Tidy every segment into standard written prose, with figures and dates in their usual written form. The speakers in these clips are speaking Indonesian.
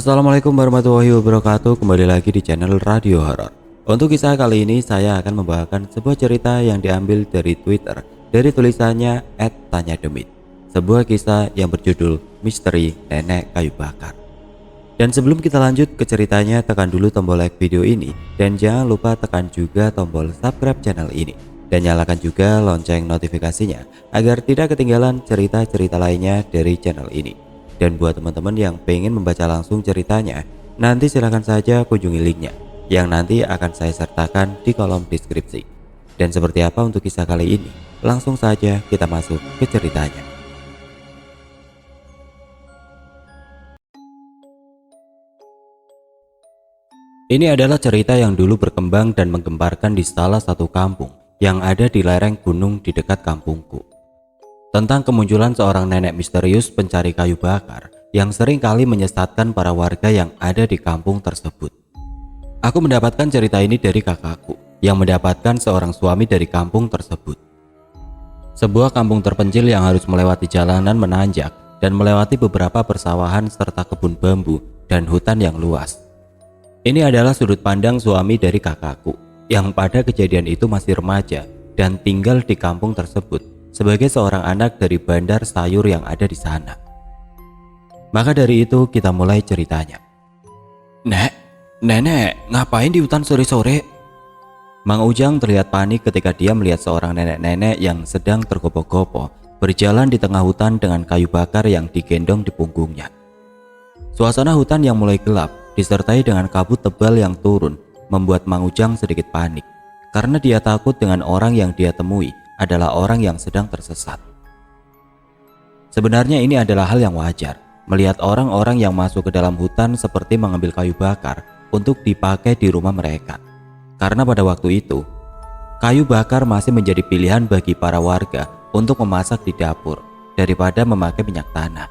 Assalamualaikum warahmatullahi wabarakatuh. Kembali lagi di channel Radio Horor. Untuk kisah kali ini saya akan membawakan sebuah cerita yang diambil dari Twitter dari tulisannya @tanyademit. Sebuah kisah yang berjudul Misteri Nenek Kayu Bakar. Dan sebelum kita lanjut ke ceritanya, tekan dulu tombol like video ini dan jangan lupa tekan juga tombol subscribe channel ini dan nyalakan juga lonceng notifikasinya agar tidak ketinggalan cerita-cerita lainnya dari channel ini. Dan buat teman-teman yang pengen membaca langsung ceritanya, nanti silahkan saja kunjungi linknya yang nanti akan saya sertakan di kolom deskripsi. Dan seperti apa untuk kisah kali ini? Langsung saja kita masuk ke ceritanya. Ini adalah cerita yang dulu berkembang dan menggemparkan di salah satu kampung yang ada di lereng gunung di dekat kampungku. Tentang kemunculan seorang nenek misterius pencari kayu bakar yang sering kali menyesatkan para warga yang ada di kampung tersebut. Aku mendapatkan cerita ini dari kakakku yang mendapatkan seorang suami dari kampung tersebut. Sebuah kampung terpencil yang harus melewati jalanan menanjak dan melewati beberapa persawahan serta kebun bambu dan hutan yang luas. Ini adalah sudut pandang suami dari kakakku yang pada kejadian itu masih remaja dan tinggal di kampung tersebut sebagai seorang anak dari bandar sayur yang ada di sana. Maka dari itu kita mulai ceritanya. Nenek, ngapain di hutan sore-sore? Mang Ujang terlihat panik ketika dia melihat seorang nenek-nenek yang sedang tergopoh-gopoh berjalan di tengah hutan dengan kayu bakar yang digendong di punggungnya. Suasana hutan yang mulai gelap disertai dengan kabut tebal yang turun membuat Mang Ujang sedikit panik karena dia takut dengan orang yang dia temui adalah orang yang sedang tersesat. Sebenarnya ini adalah hal yang wajar melihat orang-orang yang masuk ke dalam hutan seperti mengambil kayu bakar untuk dipakai di rumah mereka. Karena pada waktu itu, kayu bakar masih menjadi pilihan bagi para warga untuk memasak di dapur daripada memakai minyak tanah.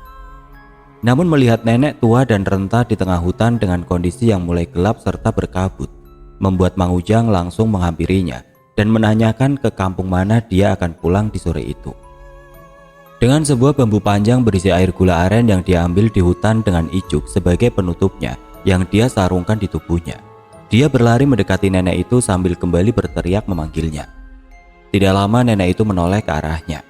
Namun melihat nenek tua dan renta di tengah hutan dengan kondisi yang mulai gelap serta berkabut, membuat Mang Ujang langsung menghampirinya dan menanyakan ke kampung mana dia akan pulang di sore itu. Dengan sebuah bambu panjang berisi air gula aren yang dia ambil di hutan dengan ijuk sebagai penutupnya yang dia sarungkan di tubuhnya, dia berlari mendekati nenek itu sambil kembali berteriak memanggilnya. Tidak lama nenek itu menoleh ke arahnya.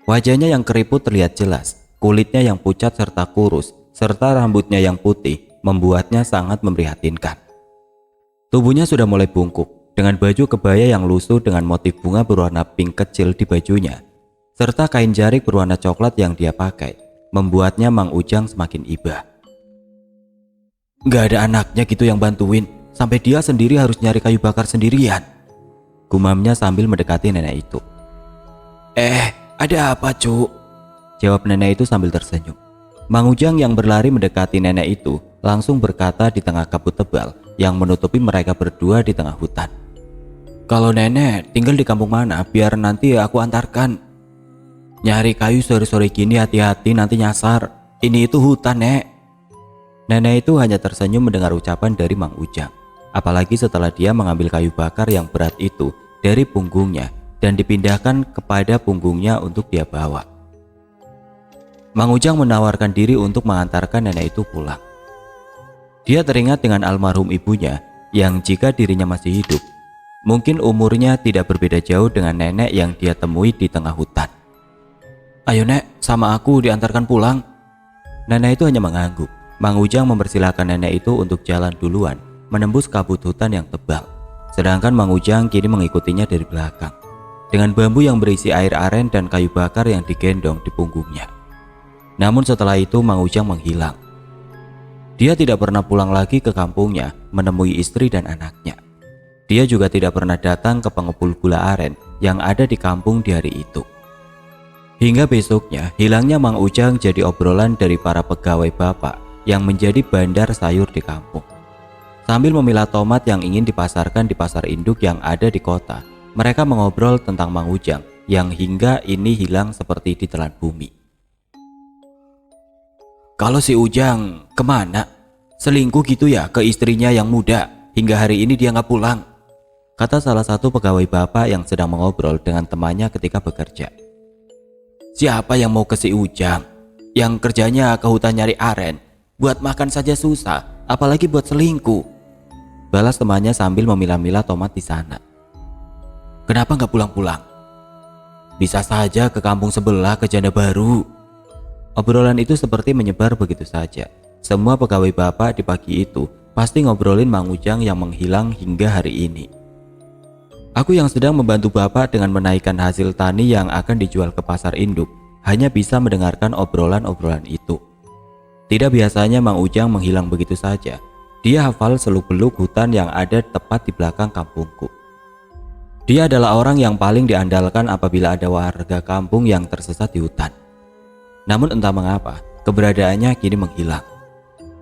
Wajahnya yang keriput terlihat jelas, kulitnya yang pucat serta kurus, serta rambutnya yang putih membuatnya sangat memprihatinkan. Tubuhnya sudah mulai bungkuk, dengan baju kebaya yang lusuh dengan motif bunga berwarna pink kecil di bajunya, serta kain jarik berwarna coklat yang dia pakai, membuatnya Mang Ujang semakin iba. Gak ada anaknya gitu yang bantuin, sampai dia sendiri harus nyari kayu bakar sendirian, gumamnya sambil mendekati nenek itu. Ada apa cu? Jawab nenek itu sambil tersenyum. Mang Ujang yang berlari mendekati nenek itu langsung berkata di tengah kabut tebal yang menutupi mereka berdua di tengah hutan. Kalau nenek tinggal di kampung mana biar nanti aku antarkan. Nyari kayu sore-sore gini hati-hati nanti nyasar. Ini itu hutan nek. Nenek itu hanya tersenyum mendengar ucapan dari Mang Ujang. Apalagi setelah dia mengambil kayu bakar yang berat itu dari punggungnya dan dipindahkan kepada punggungnya untuk dia bawa. Mang Ujang menawarkan diri untuk mengantarkan nenek itu pulang. Dia teringat dengan almarhum ibunya yang jika dirinya masih hidup, mungkin umurnya tidak berbeda jauh dengan nenek yang dia temui di tengah hutan. Ayo nek, sama aku diantarkan pulang. Nenek itu hanya mengangguk. Mang Ujang mempersilahkan nenek itu untuk jalan duluan menembus kabut hutan yang tebal. Sedangkan Mang Ujang kini mengikutinya dari belakang dengan bambu yang berisi air aren dan kayu bakar yang digendong di punggungnya. Namun setelah itu Mang Ujang menghilang. Dia tidak pernah pulang lagi ke kampungnya menemui istri dan anaknya. Dia juga tidak pernah datang ke pengepul gula aren yang ada di kampung di hari itu. Hingga besoknya, hilangnya Mang Ujang jadi obrolan dari para pegawai bapak yang menjadi bandar sayur di kampung. Sambil memilah tomat yang ingin dipasarkan di pasar induk yang ada di kota, mereka mengobrol tentang Mang Ujang yang hingga ini hilang seperti ditelan bumi. Kalau si Ujang kemana? Selingkuh gitu ya ke istrinya yang muda, hingga hari ini dia nggak pulang, kata salah satu pegawai bapak yang sedang mengobrol dengan temannya ketika bekerja. Siapa yang mau ke si Ujang? Yang kerjanya ke hutan nyari aren, Buat makan saja susah, apalagi buat selingkuh. Balas temannya sambil memilah-milah tomat di sana. Kenapa nggak pulang-pulang? Bisa saja ke kampung sebelah, ke Janda Baru. Obrolan itu seperti menyebar begitu saja. Semua pegawai bapak di pagi itu pasti ngobrolin Mang Ujang yang menghilang hingga hari ini. Aku yang sedang membantu bapak dengan menaikkan hasil tani yang akan dijual ke pasar induk hanya bisa mendengarkan obrolan-obrolan itu. Tidak biasanya Mang Ujang menghilang begitu saja. Dia hafal seluk-beluk hutan yang ada tepat di belakang kampungku. Dia adalah orang yang paling diandalkan apabila ada warga kampung yang tersesat di hutan. Namun entah mengapa, keberadaannya kini menghilang.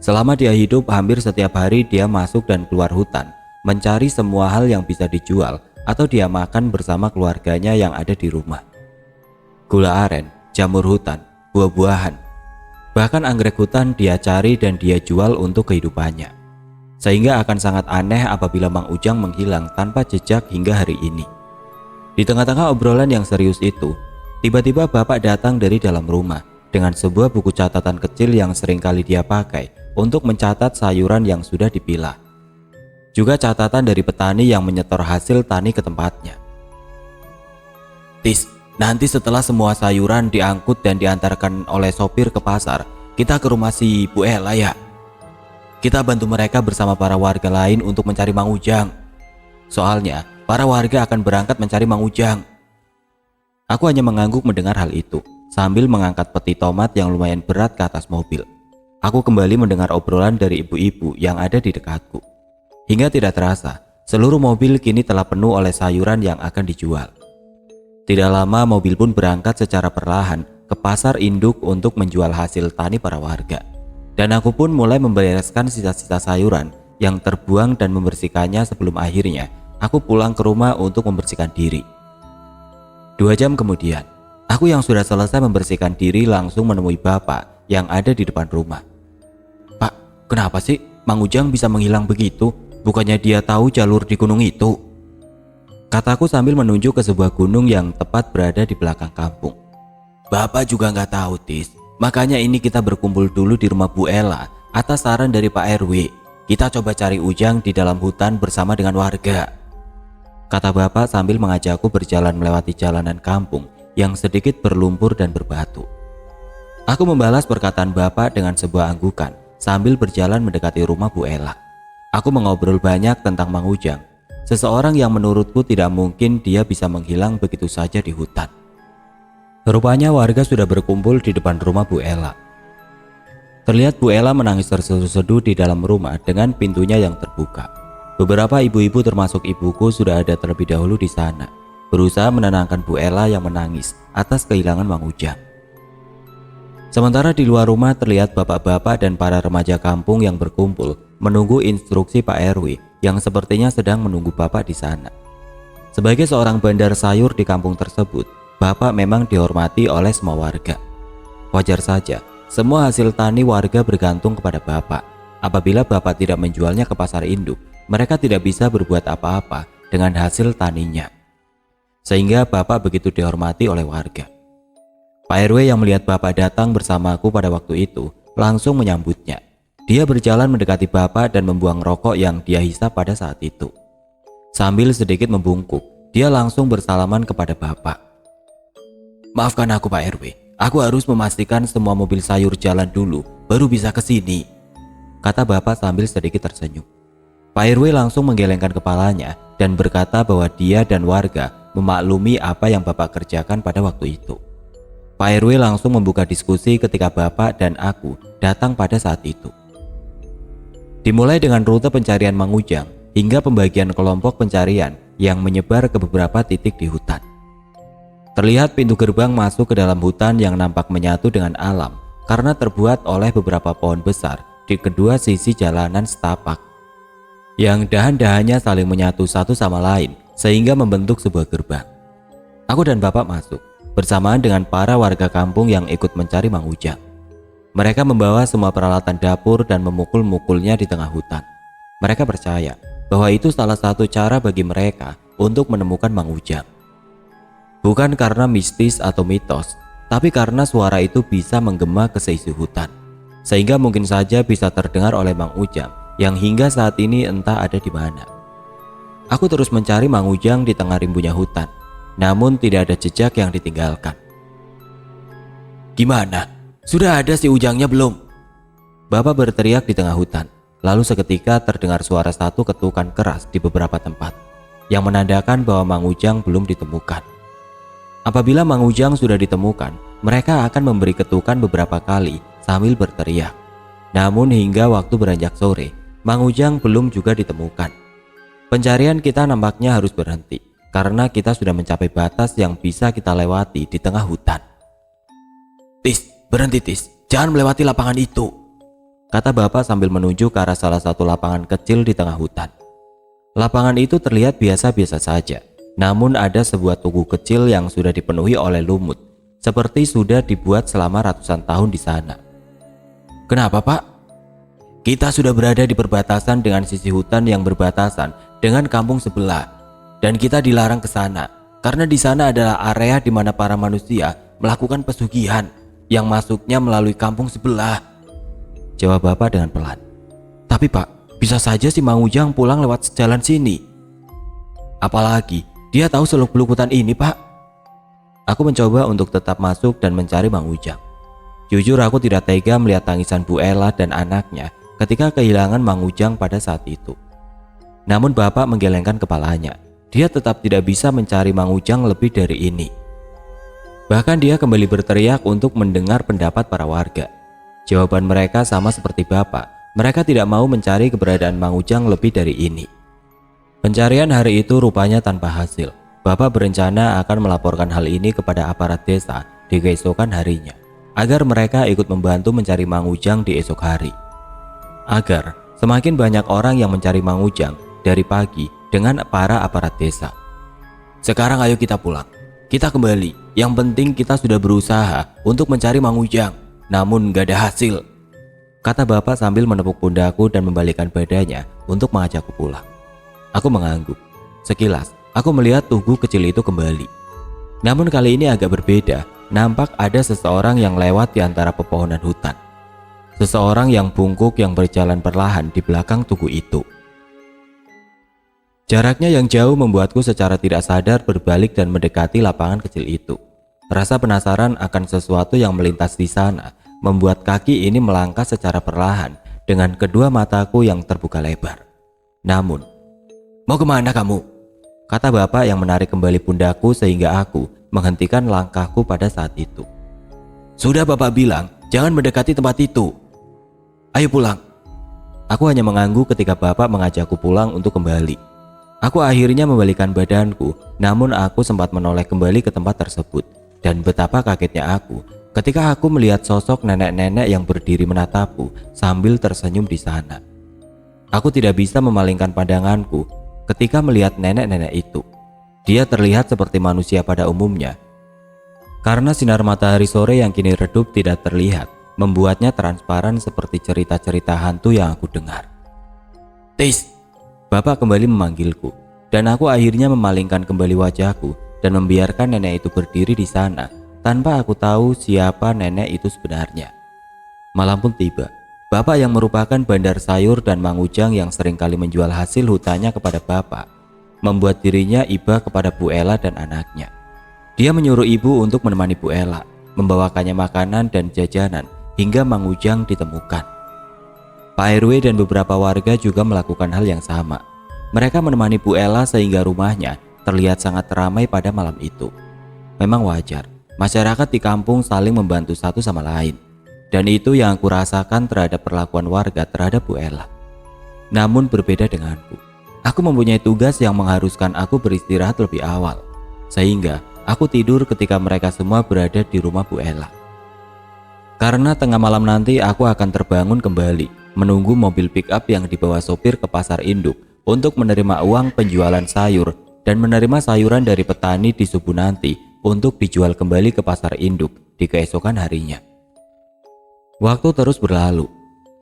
Selama dia hidup, hampir setiap hari dia masuk dan keluar hutan, mencari semua hal yang bisa dijual atau dia makan bersama keluarganya yang ada di rumah. Gula aren, jamur hutan, buah-buahan, bahkan anggrek hutan dia cari dan dia jual untuk kehidupannya. Sehingga akan sangat aneh apabila Mang Ujang menghilang tanpa jejak hingga hari ini. Di tengah-tengah obrolan yang serius itu, tiba-tiba bapak datang dari dalam rumah dengan sebuah buku catatan kecil yang sering kali dia pakai untuk mencatat sayuran yang sudah dipilah. Juga catatan dari petani yang menyetor hasil tani ke tempatnya. Tis, nanti setelah semua sayuran diangkut dan diantarkan oleh sopir ke pasar, kita ke rumah si Bu Ella ya. Kita bantu mereka bersama para warga lain untuk mencari Mang Ujang. Soalnya, para warga akan berangkat mencari Mang Ujang. Aku hanya mengangguk mendengar hal itu, sambil mengangkat peti tomat yang lumayan berat ke atas mobil. Aku kembali mendengar obrolan dari ibu-ibu yang ada di dekatku. Hingga tidak terasa, seluruh mobil kini telah penuh oleh sayuran yang akan dijual. Tidak lama mobil pun berangkat secara perlahan ke pasar induk untuk menjual hasil tani para warga. Dan aku pun mulai membereskan sisa-sisa sayuran yang terbuang dan membersihkannya sebelum akhirnya aku pulang ke rumah untuk membersihkan diri. 2 jam kemudian, aku yang sudah selesai membersihkan diri langsung menemui bapak yang ada di depan rumah. Pak, kenapa sih Mang Ujang bisa menghilang begitu? Bukannya dia tahu jalur di gunung itu? Kataku sambil menunjuk ke sebuah gunung yang tepat berada di belakang kampung. Bapak juga nggak tahu, Tis. Makanya ini kita berkumpul dulu di rumah Bu Ella atas saran dari Pak RW. Kita coba cari Ujang di dalam hutan bersama dengan warga. Kata bapak sambil mengajakku berjalan melewati jalanan kampung yang sedikit berlumpur dan berbatu. Aku membalas perkataan bapak dengan sebuah anggukan sambil berjalan mendekati rumah Bu Ella. Aku mengobrol banyak tentang Mang Ujang, seseorang yang menurutku tidak mungkin dia bisa menghilang begitu saja di hutan. Rupanya warga sudah berkumpul di depan rumah Bu Ella. Terlihat Bu Ella menangis terseduh-seduh di dalam rumah dengan pintunya yang terbuka. Beberapa ibu-ibu termasuk ibuku sudah ada terlebih dahulu di sana, berusaha menenangkan Bu Ella yang menangis atas kehilangan Mang Ujang. Sementara di luar rumah terlihat bapak-bapak dan para remaja kampung yang berkumpul menunggu instruksi Pak RW yang sepertinya sedang menunggu bapak di sana. Sebagai seorang bandar sayur di kampung tersebut, bapak memang dihormati oleh semua warga. Wajar saja, semua hasil tani warga bergantung kepada bapak. Apabila bapak tidak menjualnya ke pasar induk, mereka tidak bisa berbuat apa-apa dengan hasil taninya. Sehingga bapak begitu dihormati oleh warga. Pak RW yang melihat bapak datang bersamaku pada waktu itu langsung menyambutnya. Dia berjalan mendekati bapak dan membuang rokok yang dia hisap pada saat itu. Sambil sedikit membungkuk, dia langsung bersalaman kepada bapak. Maafkan aku Pak RW, aku harus memastikan semua mobil sayur jalan dulu, baru bisa ke sini, kata bapak sambil sedikit tersenyum. Pak RW langsung menggelengkan kepalanya dan berkata bahwa dia dan warga memaklumi apa yang bapak kerjakan pada waktu itu. Pak RW langsung membuka diskusi ketika bapak dan aku datang pada saat itu. Dimulai dengan rute pencarian Mang Ujang hingga pembagian kelompok pencarian yang menyebar ke beberapa titik di hutan. Terlihat pintu gerbang masuk ke dalam hutan yang nampak menyatu dengan alam karena terbuat oleh beberapa pohon besar di kedua sisi jalanan setapak, yang dahan-dahannya saling menyatu satu sama lain sehingga membentuk sebuah gerbang. Aku dan bapak masuk bersamaan dengan para warga kampung yang ikut mencari Mang Ujang. Mereka membawa semua peralatan dapur dan memukul-mukulnya di tengah hutan. Mereka percaya bahwa itu salah satu cara bagi mereka untuk menemukan Mang Ujang. Bukan karena mistis atau mitos, tapi karena suara itu bisa menggema ke seisi hutan. sehingga mungkin saja bisa terdengar oleh Mang Ujang yang hingga saat ini entah ada di mana. Aku terus mencari Mang Ujang di tengah rimbunya hutan, namun tidak ada jejak yang ditinggalkan. "Gimana? Sudah ada si Ujangnya belum?" Bapak berteriak di tengah hutan. Lalu seketika terdengar suara satu ketukan keras di beberapa tempat, yang menandakan bahwa Mang Ujang belum ditemukan. Apabila Mang Ujang sudah ditemukan, mereka akan memberi ketukan beberapa kali sambil berteriak. Namun hingga waktu beranjak sore, Mang Ujang belum juga ditemukan. Pencarian kita nampaknya harus berhenti, karena kita sudah mencapai batas yang bisa kita lewati di tengah hutan. "Tis, berhenti Tis, jangan melewati lapangan itu," kata bapak sambil menuju ke arah salah satu lapangan kecil di tengah hutan. Lapangan itu terlihat biasa-biasa saja, namun ada sebuah tugu kecil yang sudah dipenuhi oleh lumut, seperti sudah dibuat selama ratusan tahun di sana. "Kenapa Pak?" "Kita sudah berada di perbatasan dengan sisi hutan yang berbatasan dengan kampung sebelah, dan kita dilarang ke sana karena di sana adalah area di mana para manusia melakukan pesugihan yang masuknya melalui kampung sebelah," jawab bapak dengan pelan. "Tapi Pak, bisa saja si Mang Ujang pulang lewat jalan sini. Apalagi dia tahu seluk-beluk hutan ini Pak." Aku mencoba untuk tetap masuk dan mencari Mang Ujang. Jujur aku tidak tega melihat tangisan Bu Ella dan anaknya ketika kehilangan Mang Ujang pada saat itu. Namun bapak menggelengkan kepalanya. Dia tetap tidak bisa mencari Mang Ujang lebih dari ini. Bahkan dia kembali berteriak untuk mendengar pendapat para warga. Jawaban mereka sama seperti bapak. Mereka tidak mau mencari keberadaan Mang Ujang lebih dari ini. Pencarian hari itu rupanya tanpa hasil. Bapak berencana akan melaporkan hal ini kepada aparat desa di keesokan harinya, agar mereka ikut membantu mencari Mang Ujang di esok hari. Agar semakin banyak orang yang mencari Mang Ujang dari pagi dengan para aparat desa. "Sekarang ayo kita pulang. Kita kembali. Yang penting kita sudah berusaha untuk mencari Mang Ujang. Namun gak ada hasil," kata bapak sambil menepuk pundakku dan membalikkan badannya untuk mengajakku pulang. Aku mengangguk. Sekilas, aku melihat tugu kecil itu kembali. Namun kali ini agak berbeda. Nampak ada seseorang yang lewat di antara pepohonan hutan. Seseorang yang bungkuk yang berjalan perlahan di belakang tugu itu. Jaraknya yang jauh membuatku secara tidak sadar berbalik dan mendekati lapangan kecil itu. Rasa penasaran akan sesuatu yang melintas di sana membuat kaki ini melangkah secara perlahan dengan kedua mataku yang terbuka lebar. Namun, "Mau kemana kamu?" kata bapak yang menarik kembali pundakku sehingga aku menghentikan langkahku pada saat itu. "Sudah bapak bilang jangan mendekati tempat itu. Ayo pulang." Aku hanya mengangguk ketika bapak mengajakku pulang untuk kembali. Aku akhirnya membalikkan badanku, namun aku sempat menoleh kembali ke tempat tersebut. Dan betapa kagetnya aku ketika aku melihat sosok nenek-nenek yang berdiri menatapku sambil tersenyum di sana. Aku tidak bisa memalingkan pandanganku ketika melihat nenek-nenek itu. Dia terlihat seperti manusia pada umumnya. Karena sinar matahari sore yang kini redup tidak terlihat, membuatnya transparan seperti cerita-cerita hantu yang aku dengar. "Tis!" Bapak kembali memanggilku, dan aku akhirnya memalingkan kembali wajahku dan membiarkan nenek itu berdiri di sana tanpa aku tahu siapa nenek itu sebenarnya. Malam pun tiba. Bapak yang merupakan bandar sayur dan Mang Ujang yang seringkali menjual hasil hutannya kepada bapak, membuat dirinya iba kepada Bu Ella dan anaknya. Dia menyuruh ibu untuk menemani Bu Ella, membawakannya makanan dan jajanan hingga Mang Ujang ditemukan. Pak RW dan beberapa warga juga melakukan hal yang sama. Mereka menemani Bu Ella sehingga rumahnya terlihat sangat ramai pada malam itu. Memang wajar, masyarakat di kampung saling membantu satu sama lain. Dan itu yang aku rasakan terhadap perlakuan warga terhadap Bu Ella. Namun berbeda denganku. Aku mempunyai tugas yang mengharuskan aku beristirahat lebih awal. Sehingga aku tidur ketika mereka semua berada di rumah Bu Ella. Karena tengah malam nanti aku akan terbangun kembali, menunggu mobil pick up yang dibawa sopir ke pasar induk untuk menerima uang penjualan sayur dan menerima sayuran dari petani di subuh nanti untuk dijual kembali ke pasar induk di keesokan harinya. Waktu terus berlalu.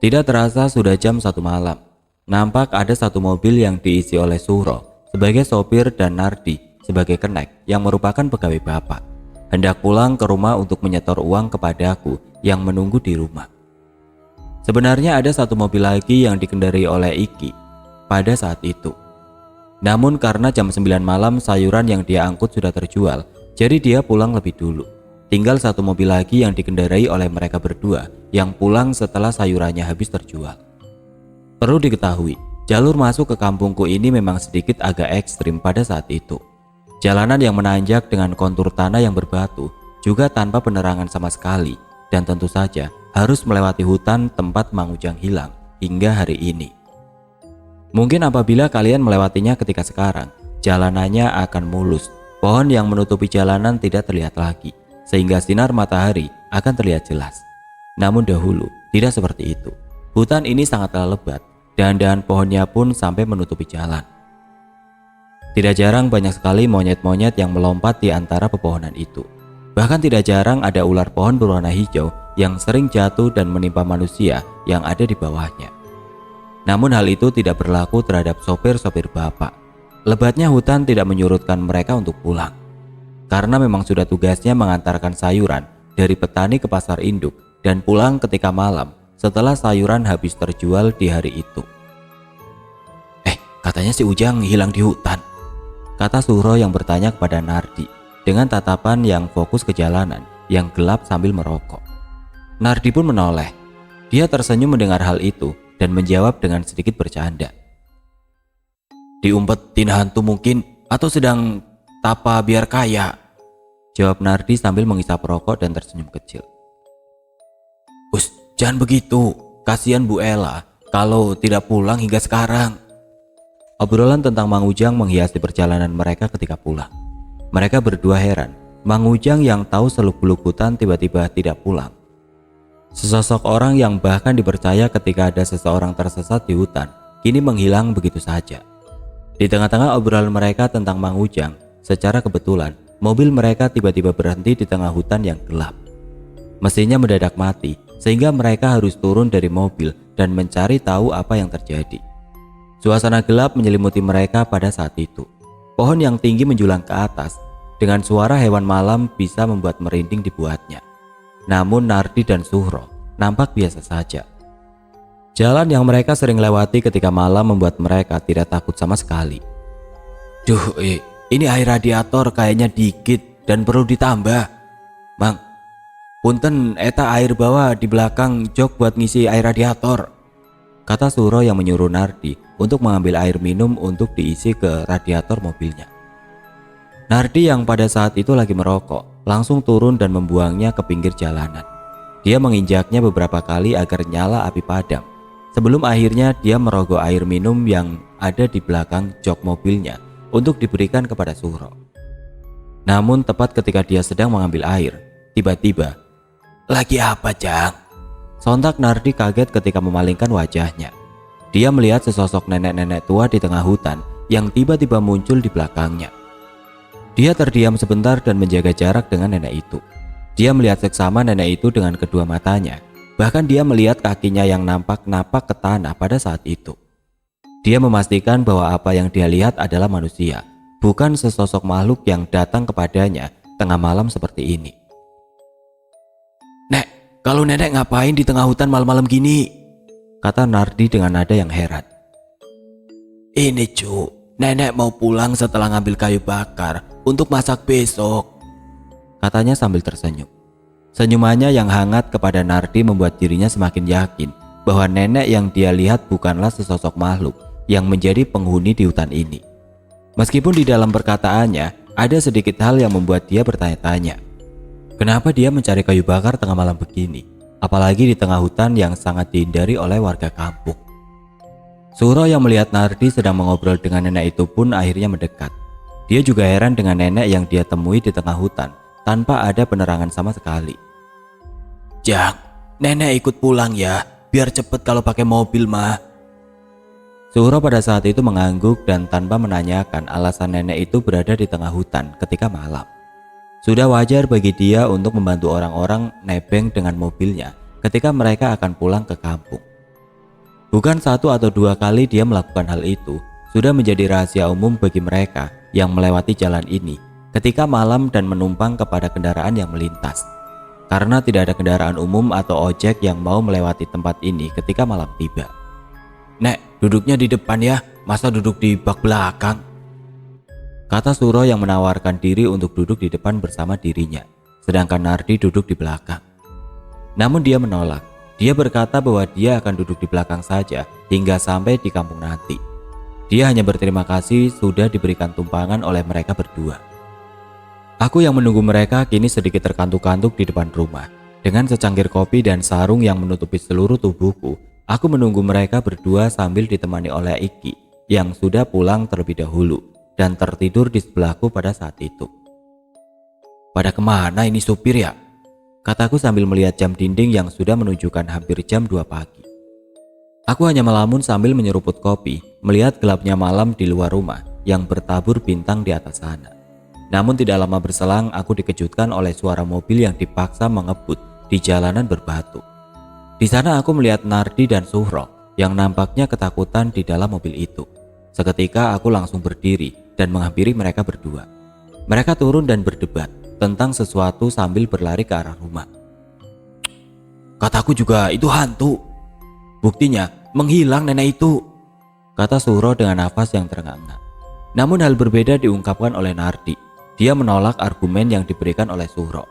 Tidak terasa sudah jam 1 malam. Nampak ada satu mobil yang diisi oleh Suro sebagai sopir dan Nardi sebagai kenek yang merupakan pegawai bapak, hendak pulang ke rumah untuk menyetor uang kepadaku yang menunggu di rumah. Sebenarnya ada satu mobil lagi yang dikendarai oleh Iki pada saat itu. Namun karena jam 9 malam sayuran yang dia angkut sudah terjual, jadi dia pulang lebih dulu. Tinggal satu mobil lagi yang dikendarai oleh mereka berdua yang pulang setelah sayurannya habis terjual. Perlu diketahui, jalur masuk ke kampungku ini memang sedikit agak ekstrim pada saat itu. Jalanan yang menanjak dengan kontur tanah yang berbatu, juga tanpa penerangan sama sekali, dan tentu saja harus melewati hutan tempat Mang Ujang hilang hingga hari ini. Mungkin apabila kalian melewatinya ketika sekarang, jalanannya akan mulus, pohon yang menutupi jalanan tidak terlihat lagi, sehingga sinar matahari akan terlihat jelas. Namun dahulu tidak seperti itu. Hutan ini sangatlah lebat, dan dahan pohonnya pun sampai menutupi jalan. Tidak jarang banyak sekali monyet-monyet yang melompat di antara pepohonan itu. Bahkan tidak jarang ada ular pohon berwarna hijau yang sering jatuh dan menimpa manusia yang ada di bawahnya. Namun hal itu tidak berlaku terhadap sopir-sopir bapak. Lebatnya hutan tidak menyurutkan mereka untuk pulang. Karena memang sudah tugasnya mengantarkan sayuran dari petani ke pasar induk dan pulang ketika malam setelah sayuran habis terjual di hari itu. Katanya si Ujang hilang di hutan, kata Suhro yang bertanya kepada Nardi dengan tatapan yang fokus ke jalanan yang gelap sambil merokok. Nardi pun menoleh. Dia tersenyum mendengar hal itu dan menjawab dengan sedikit bercanda. Diumpetin hantu mungkin, atau sedang tapa biar kaya, jawab Nardi sambil menghisap rokok dan tersenyum kecil. Jangan begitu, kasihan Bu Ella kalau tidak pulang hingga sekarang. Obrolan tentang Mang Ujang menghiasi perjalanan mereka ketika pulang. Mereka berdua heran, Mang Ujang yang tahu seluk-beluk hutan tiba-tiba tidak pulang. Sesosok orang yang bahkan dipercaya ketika ada seseorang tersesat di hutan, kini menghilang begitu saja. Di tengah-tengah obrolan mereka tentang Mang Ujang, secara kebetulan, mobil mereka tiba-tiba berhenti di tengah hutan yang gelap. Mesinnya mendadak mati, sehingga mereka harus turun dari mobil dan mencari tahu apa yang terjadi. Suasana gelap menyelimuti mereka pada saat itu. Pohon yang tinggi menjulang ke atas, dengan suara hewan malam bisa membuat merinding dibuatnya. Namun Nardi dan Suhro nampak biasa saja. Jalan yang mereka sering lewati ketika malam membuat mereka tidak takut sama sekali. Duh, ini air radiator kayaknya dikit dan perlu ditambah. Mang, punten eta air bawah di belakang jok buat ngisi air radiator, kata Suhro yang menyuruh Nardi untuk mengambil air minum untuk diisi ke radiator mobilnya. Nardi yang pada saat itu lagi merokok langsung turun dan membuangnya ke pinggir jalanan. Dia menginjaknya beberapa kali agar nyala api padam. Sebelum akhirnya dia merogoh air minum yang ada di belakang jok mobilnya untuk diberikan kepada Suhro. Namun tepat ketika dia sedang mengambil air, tiba-tiba, "Lagi apa, Jang?" Sontak Nardi kaget ketika memalingkan wajahnya. Dia melihat sesosok nenek-nenek tua di tengah hutan yang tiba-tiba muncul di belakangnya. Dia terdiam sebentar dan menjaga jarak dengan nenek itu. Dia melihat seksama nenek itu dengan kedua matanya. Bahkan dia melihat kakinya yang nampak napak ke tanah pada saat itu. Dia memastikan bahwa apa yang dia lihat adalah manusia, bukan sesosok makhluk yang datang kepadanya tengah malam seperti ini. "Nek, kalau nenek ngapain di tengah hutan malam-malam gini?" kata Nardi dengan nada yang heran. "Ini cu, nenek mau pulang setelah ngambil kayu bakar untuk masak besok," katanya sambil tersenyum. Senyumannya yang hangat kepada Nardi membuat dirinya semakin yakin bahwa nenek yang dia lihat bukanlah sesosok makhluk yang menjadi penghuni di hutan ini. Meskipun di dalam perkataannya ada sedikit hal yang membuat dia bertanya-tanya. Kenapa dia mencari kayu bakar tengah malam begini? Apalagi di tengah hutan yang sangat dihindari oleh warga kampung. Suhro yang melihat Nardi sedang mengobrol dengan nenek itu pun akhirnya mendekat. Dia juga heran dengan nenek yang dia temui di tengah hutan tanpa ada penerangan sama sekali. "Jang, nenek ikut pulang ya, biar cepet kalau pakai mobil mah." Suhro pada saat itu mengangguk dan tanpa menanyakan alasan nenek itu berada di tengah hutan ketika malam. Sudah wajar bagi dia untuk membantu orang-orang nebeng dengan mobilnya ketika mereka akan pulang ke kampung. Bukan satu atau dua kali dia melakukan hal itu, sudah menjadi rahasia umum bagi mereka yang melewati jalan ini ketika malam dan menumpang kepada kendaraan yang melintas. karena tidak ada kendaraan umum atau ojek yang mau melewati tempat ini ketika malam tiba. "Nek, duduknya di depan ya, masa duduk di bak belakang?" kata Suro yang menawarkan diri untuk duduk di depan bersama dirinya, sedangkan Nardi duduk di belakang. Namun dia menolak. Dia berkata bahwa dia akan duduk di belakang saja hingga sampai di kampung nanti. Dia hanya berterima kasih sudah diberikan tumpangan oleh mereka berdua. Aku yang menunggu mereka kini sedikit terkantuk-kantuk di depan rumah. Dengan secangkir kopi dan sarung yang menutupi seluruh tubuhku, aku menunggu mereka berdua sambil ditemani oleh Iki yang sudah pulang terlebih dahulu dan tertidur di sebelahku pada saat itu. "Pada kemana ini supir ya?" kataku sambil melihat jam dinding yang sudah menunjukkan hampir jam 2 pagi. Aku hanya melamun sambil menyeruput kopi, melihat gelapnya malam di luar rumah yang bertabur bintang di atas sana. Namun tidak lama berselang aku dikejutkan oleh suara mobil yang dipaksa mengebut di jalanan berbatu. Di sana aku melihat Nardi dan Suhro yang nampaknya ketakutan di dalam mobil itu. Seketika aku langsung berdiri dan menghampiri mereka berdua. Mereka turun dan berdebat tentang sesuatu sambil berlari ke arah rumah. "Kataku juga itu hantu. Buktinya menghilang nenek itu," kata Suhro dengan nafas yang terengah-engah. Namun hal berbeda diungkapkan oleh Nardi. Dia menolak argumen yang diberikan oleh Suhro.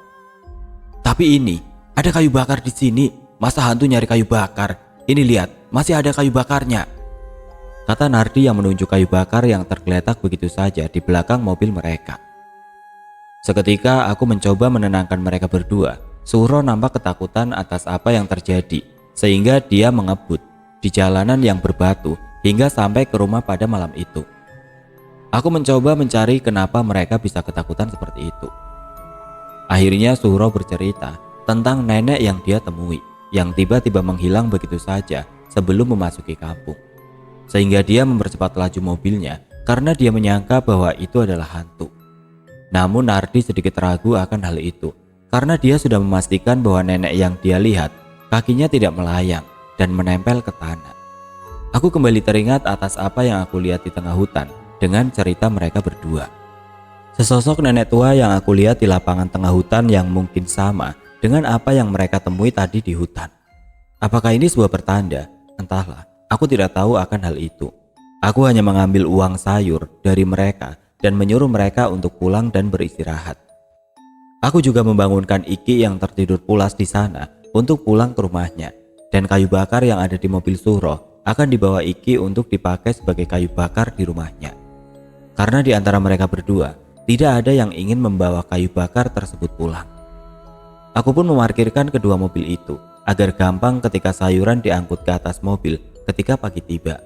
"Tapi ini, ada kayu bakar di sini. Masa hantu nyari kayu bakar? Ini lihat, masih ada kayu bakarnya," kata Nardi yang menunjuk kayu bakar yang tergeletak begitu saja di belakang mobil mereka. Seketika aku mencoba menenangkan mereka berdua. Suhro nampak ketakutan atas apa yang terjadi, sehingga dia mengebut di jalanan yang berbatu hingga sampai ke rumah pada malam itu. Aku mencoba mencari kenapa mereka bisa ketakutan seperti itu. Akhirnya Suhro bercerita tentang nenek yang dia temui, yang tiba-tiba menghilang begitu saja sebelum memasuki kampung. Sehingga dia mempercepat laju mobilnya karena dia menyangka bahwa itu adalah hantu. Namun Nardi sedikit ragu akan hal itu, karena dia sudah memastikan bahwa nenek yang dia lihat kakinya tidak melayang dan menempel ke tanah. Aku kembali teringat atas apa yang aku lihat di tengah hutan dengan cerita mereka berdua. Sesosok nenek tua yang aku lihat di lapangan tengah hutan yang mungkin sama dengan apa yang mereka temui tadi di hutan. Apakah ini sebuah pertanda? Entahlah, aku tidak tahu akan hal itu. Aku hanya mengambil uang sayur dari mereka dan menyuruh mereka untuk pulang dan beristirahat. Aku juga membangunkan Iki yang tertidur pulas di sana untuk pulang ke rumahnya, dan kayu bakar yang ada di mobil Suhro akan dibawa Iki untuk dipakai sebagai kayu bakar di rumahnya. Karena di antara mereka berdua tidak ada yang ingin membawa kayu bakar tersebut pulang. Aku pun memarkirkan kedua mobil itu agar gampang ketika sayuran diangkut ke atas mobil ketika pagi tiba.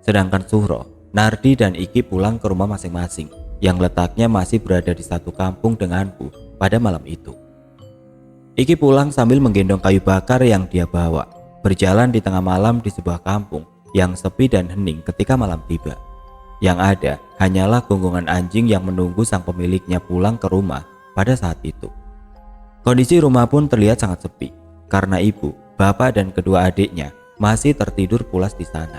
Sedangkan Suhro, Nardi dan Iki pulang ke rumah masing-masing yang letaknya masih berada di satu kampung denganku pada malam itu. Iki pulang sambil menggendong kayu bakar yang dia bawa, berjalan di tengah malam di sebuah kampung yang sepi dan hening ketika malam tiba. Yang ada hanyalah gonggongan anjing yang menunggu sang pemiliknya pulang ke rumah pada saat itu. Kondisi rumah pun terlihat sangat sepi karena ibu, bapak dan kedua adiknya masih tertidur pulas di sana.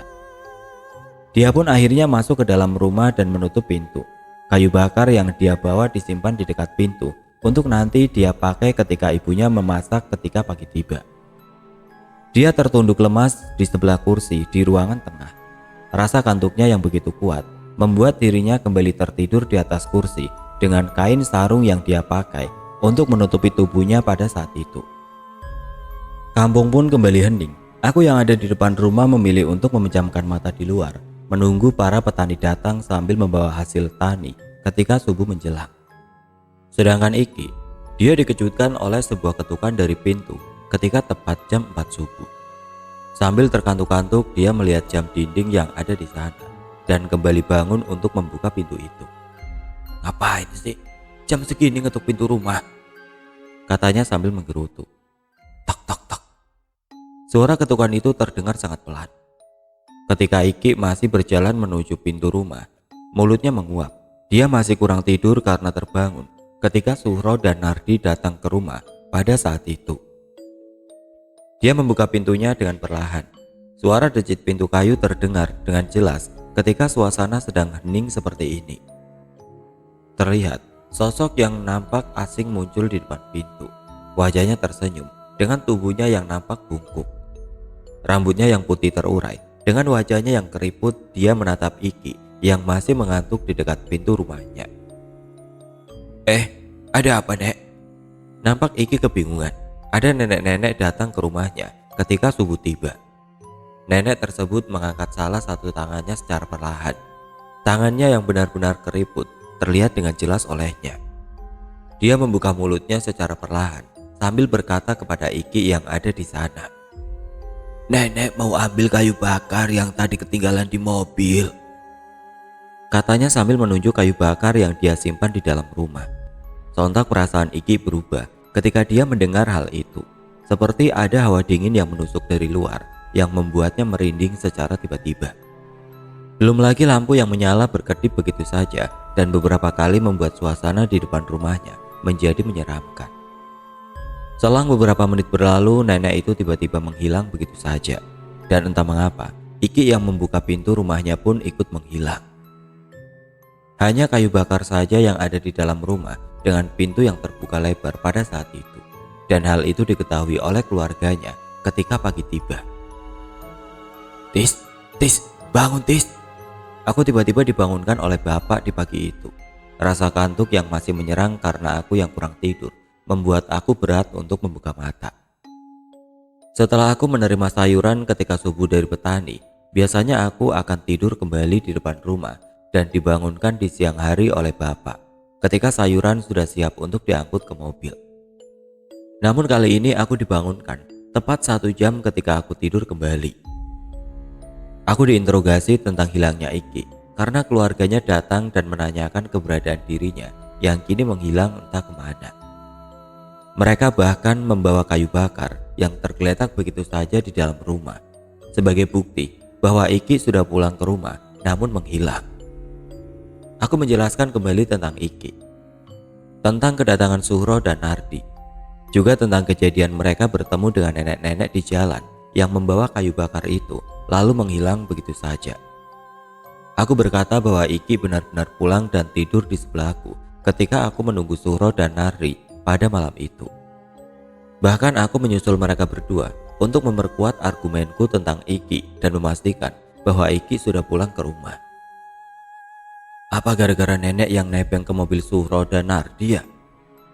Dia pun akhirnya masuk ke dalam rumah dan menutup pintu. Kayu bakar yang dia bawa disimpan di dekat pintu untuk nanti dia pakai ketika ibunya memasak ketika pagi tiba. Dia tertunduk lemas di sebelah kursi di ruangan tengah. Rasa kantuknya yang begitu kuat membuat dirinya kembali tertidur di atas kursi dengan kain sarung yang dia pakai untuk menutupi tubuhnya pada saat itu. Kampung pun kembali hening. Aku yang ada di depan rumah memilih untuk memejamkan mata di luar, menunggu para petani datang sambil membawa hasil tani ketika subuh menjelang. Sedangkan Iki, dia dikejutkan oleh sebuah ketukan dari pintu ketika tepat jam 4 subuh. Sambil terkantuk-kantuk, dia melihat jam dinding yang ada di sana dan kembali bangun untuk membuka pintu itu. "Ngapain sih? Jam segini ngetuk pintu rumah?" katanya sambil menggerutu. "Tok tok tok." Suara ketukan itu terdengar sangat pelan. Ketika Iki masih berjalan menuju pintu rumah, mulutnya menguap. Dia masih kurang tidur karena terbangun ketika Suhro dan Nardi datang ke rumah pada saat itu. Dia membuka pintunya dengan perlahan. Suara decit pintu kayu terdengar dengan jelas ketika suasana sedang hening seperti ini. Terlihat sosok yang nampak asing muncul di depan pintu. Wajahnya tersenyum dengan tubuhnya yang nampak bungkuk. Rambutnya yang putih terurai, dengan wajahnya yang keriput, dia menatap Iki yang masih mengantuk di dekat pintu rumahnya. Ada apa, Nek? Nampak Iki kebingungan. Ada nenek-nenek datang ke rumahnya ketika subuh tiba. Nenek tersebut mengangkat salah satu tangannya secara perlahan. Tangannya yang benar-benar keriput terlihat dengan jelas olehnya. Dia membuka mulutnya secara perlahan sambil berkata kepada Iki yang ada di sana. Nenek mau ambil kayu bakar yang tadi ketinggalan di mobil, katanya sambil menunjuk kayu bakar yang dia simpan di dalam rumah. Sontak perasaan Iki berubah ketika dia mendengar hal itu. Seperti ada hawa dingin yang menusuk dari luar yang membuatnya merinding secara tiba-tiba. Belum lagi lampu yang menyala berkedip begitu saja dan beberapa kali membuat suasana di depan rumahnya menjadi menyeramkan. Selang beberapa menit berlalu, nenek itu tiba-tiba menghilang begitu saja. Dan entah mengapa, Iki yang membuka pintu rumahnya pun ikut menghilang. Hanya kayu bakar saja yang ada di dalam rumah dengan pintu yang terbuka lebar pada saat itu. Dan hal itu diketahui oleh keluarganya ketika pagi tiba. Tis, bangun Tis. Aku tiba-tiba dibangunkan oleh bapak di pagi itu. Rasa kantuk yang masih menyerang karena aku yang kurang tidur membuat aku berat untuk membuka mata. Setelah aku menerima sayuran ketika subuh dari petani, biasanya aku akan tidur kembali di depan rumah dan dibangunkan di siang hari oleh bapak ketika sayuran sudah siap untuk diangkut ke mobil. Namun kali ini aku dibangunkan tepat 1 jam ketika aku tidur kembali. Aku diinterogasi tentang hilangnya Iki karena keluarganya datang dan menanyakan keberadaan dirinya yang kini menghilang entah kemana. Mereka bahkan membawa kayu bakar yang tergeletak begitu saja di dalam rumah sebagai bukti bahwa Iki sudah pulang ke rumah namun menghilang. Aku menjelaskan kembali tentang Iki, tentang kedatangan Suhro dan Nardi, juga tentang kejadian mereka bertemu dengan nenek-nenek di jalan yang membawa kayu bakar itu lalu menghilang begitu saja. Aku berkata bahwa Iki benar-benar pulang dan tidur di sebelahku ketika aku menunggu Suhro dan Nardi pada malam itu. Bahkan aku menyusul mereka berdua untuk memperkuat argumenku tentang Iki dan memastikan bahwa Iki sudah pulang ke rumah. Apa gara-gara nenek yang nebeng ke mobil Suhro dan Nardi ya?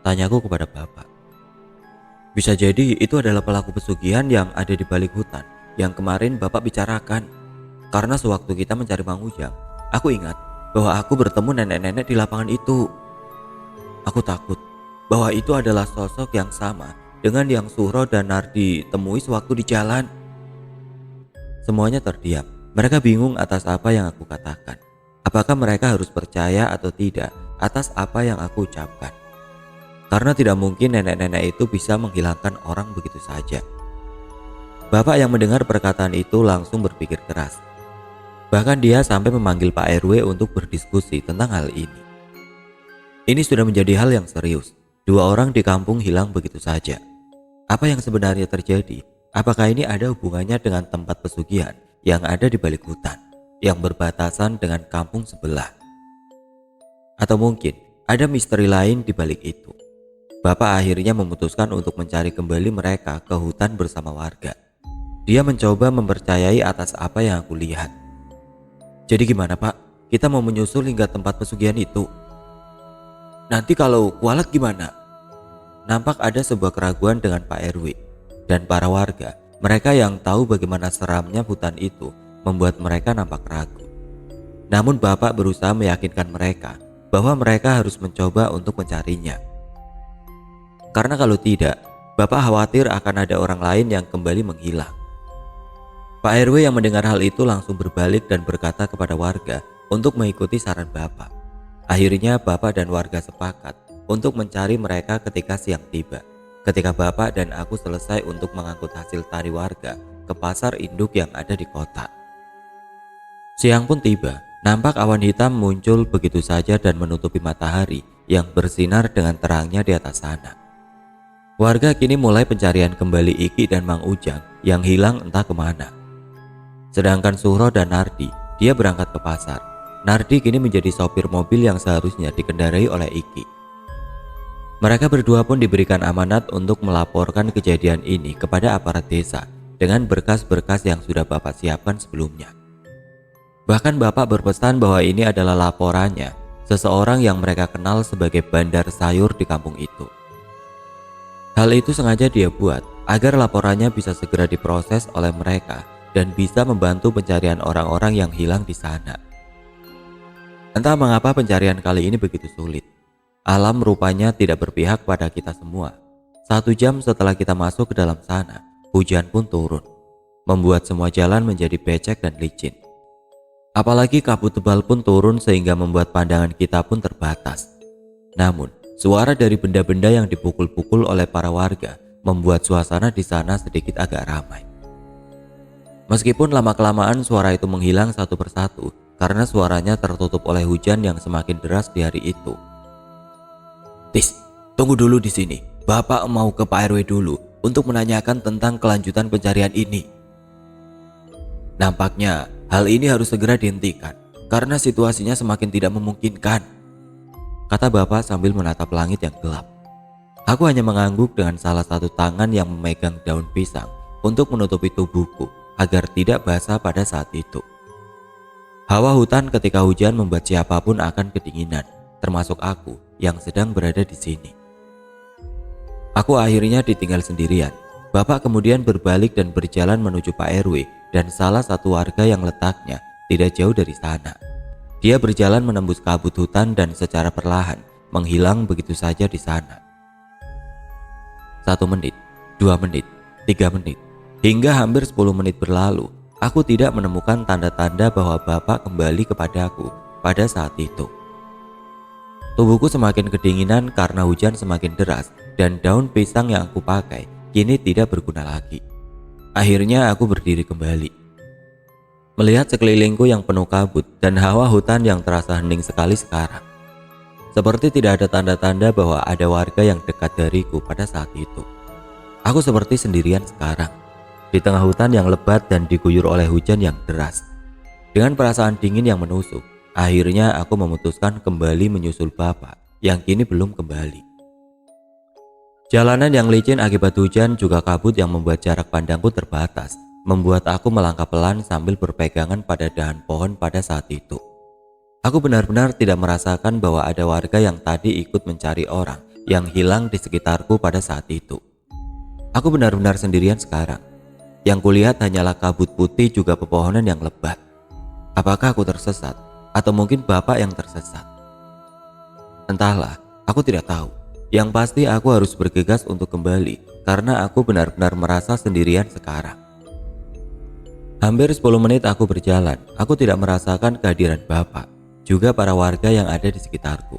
Tanyaku kepada bapak. Bisa jadi itu adalah pelaku pesugihan yang ada di balik hutan yang kemarin bapak bicarakan. Karena sewaktu kita mencari Mang Ujang, aku ingat bahwa aku bertemu nenek-nenek di lapangan itu. Aku takut bahwa itu adalah sosok yang sama dengan yang Suhro dan Nardi temui sewaktu di jalan. Semuanya terdiam. Mereka bingung atas apa yang aku katakan. Apakah mereka harus percaya atau tidak atas apa yang aku ucapkan? Karena tidak mungkin nenek-nenek itu bisa menghilangkan orang begitu saja. Bapak yang mendengar perkataan itu langsung berpikir keras. Bahkan dia sampai memanggil Pak RW untuk berdiskusi tentang hal ini. Ini sudah menjadi hal yang serius. 2 orang di kampung hilang begitu saja. Apa yang sebenarnya terjadi? Apakah ini ada hubungannya dengan tempat pesugihan yang ada di balik hutan yang berbatasan dengan kampung sebelah? Atau mungkin ada misteri lain di balik itu? Bapak akhirnya memutuskan untuk mencari kembali mereka ke hutan bersama warga. Dia mencoba mempercayai atas apa yang aku lihat. Jadi gimana Pak? Kita mau menyusul hingga tempat pesugihan itu. Nanti kalau kualat gimana? Nampak ada sebuah keraguan dengan Pak RW dan para warga. Mereka yang tahu bagaimana seramnya hutan itu membuat mereka nampak ragu. Namun Bapak berusaha meyakinkan mereka bahwa mereka harus mencoba untuk mencarinya. Karena kalau tidak, Bapak khawatir akan ada orang lain yang kembali menghilang. Pak RW yang mendengar hal itu langsung berbalik dan berkata kepada warga untuk mengikuti saran Bapak. Akhirnya Bapak dan warga sepakat untuk mencari mereka ketika siang tiba. Ketika Bapak dan aku selesai untuk mengangkut hasil tani warga ke pasar induk yang ada di kota. Siang pun tiba, nampak awan hitam muncul begitu saja dan menutupi matahari yang bersinar dengan terangnya di atas sana. Warga kini mulai pencarian kembali Iki dan Mang Ujang yang hilang entah kemana. Sedangkan Suhro dan Nardi, dia berangkat ke pasar. Nardi kini menjadi sopir mobil yang seharusnya dikendarai oleh Iki. Mereka berdua pun diberikan amanat untuk melaporkan kejadian ini kepada aparat desa dengan berkas-berkas yang sudah Bapak siapkan sebelumnya. Bahkan Bapak berpesan bahwa ini adalah laporannya seseorang yang mereka kenal sebagai bandar sayur di kampung itu. Hal itu sengaja dia buat agar laporannya bisa segera diproses oleh mereka dan bisa membantu pencarian orang-orang yang hilang di sana. Entah mengapa pencarian kali ini begitu sulit. Alam rupanya tidak berpihak pada kita semua. 1 jam setelah kita masuk ke dalam sana, hujan pun turun, membuat semua jalan menjadi becek dan licin. Apalagi kabut tebal pun turun sehingga membuat pandangan kita pun terbatas. Namun, suara dari benda-benda yang dipukul-pukul oleh para warga membuat suasana di sana sedikit agak ramai. Meskipun lama-kelamaan suara itu menghilang satu persatu karena suaranya tertutup oleh hujan yang semakin deras di hari itu. "Tis, tunggu dulu di sini. Bapak mau ke Pak RW dulu untuk menanyakan tentang kelanjutan pencarian ini. Nampaknya hal ini harus segera dihentikan karena situasinya semakin tidak memungkinkan," kata Bapak sambil menatap langit yang gelap. Aku hanya mengangguk dengan salah satu tangan yang memegang daun pisang untuk menutupi tubuhku agar tidak basah pada saat itu. Hawa hutan ketika hujan membuat siapapun akan kedinginan, termasuk aku yang sedang berada di sini. Aku akhirnya ditinggal sendirian. Bapak kemudian berbalik dan berjalan menuju Pak RW dan salah satu warga yang letaknya tidak jauh dari sana. Dia berjalan menembus kabut hutan dan secara perlahan menghilang begitu saja di sana. 1 menit, 2 menit, 3 menit, hingga hampir 10 menit berlalu. Aku tidak menemukan tanda-tanda bahwa Bapak kembali kepadaku pada saat itu. Tubuhku semakin kedinginan karena hujan semakin deras dan daun pisang yang aku pakai kini tidak berguna lagi. Akhirnya aku berdiri kembali. Melihat sekelilingku yang penuh kabut dan hawa hutan yang terasa hening sekali sekarang. Seperti tidak ada tanda-tanda bahwa ada warga yang dekat dariku pada saat itu. Aku seperti sendirian sekarang, di tengah hutan yang lebat dan diguyur oleh hujan yang deras. Dengan perasaan dingin yang menusuk, akhirnya aku memutuskan kembali menyusul Bapak yang kini belum kembali. Jalanan yang licin akibat hujan juga kabut yang membuat jarak pandangku terbatas, membuat aku melangkah pelan sambil berpegangan pada dahan pohon pada saat itu. Aku benar-benar tidak merasakan bahwa ada warga yang tadi ikut mencari orang yang hilang di sekitarku pada saat itu. Aku benar-benar sendirian sekarang. Yang kulihat hanyalah kabut putih juga pepohonan yang lebat. Apakah aku tersesat? Atau mungkin Bapak yang tersesat? Entahlah, aku tidak tahu. Yang pasti aku harus bergegas untuk kembali karena aku benar-benar merasa sendirian sekarang. Hampir 10 menit aku berjalan, aku tidak merasakan kehadiran Bapak, juga para warga yang ada di sekitarku.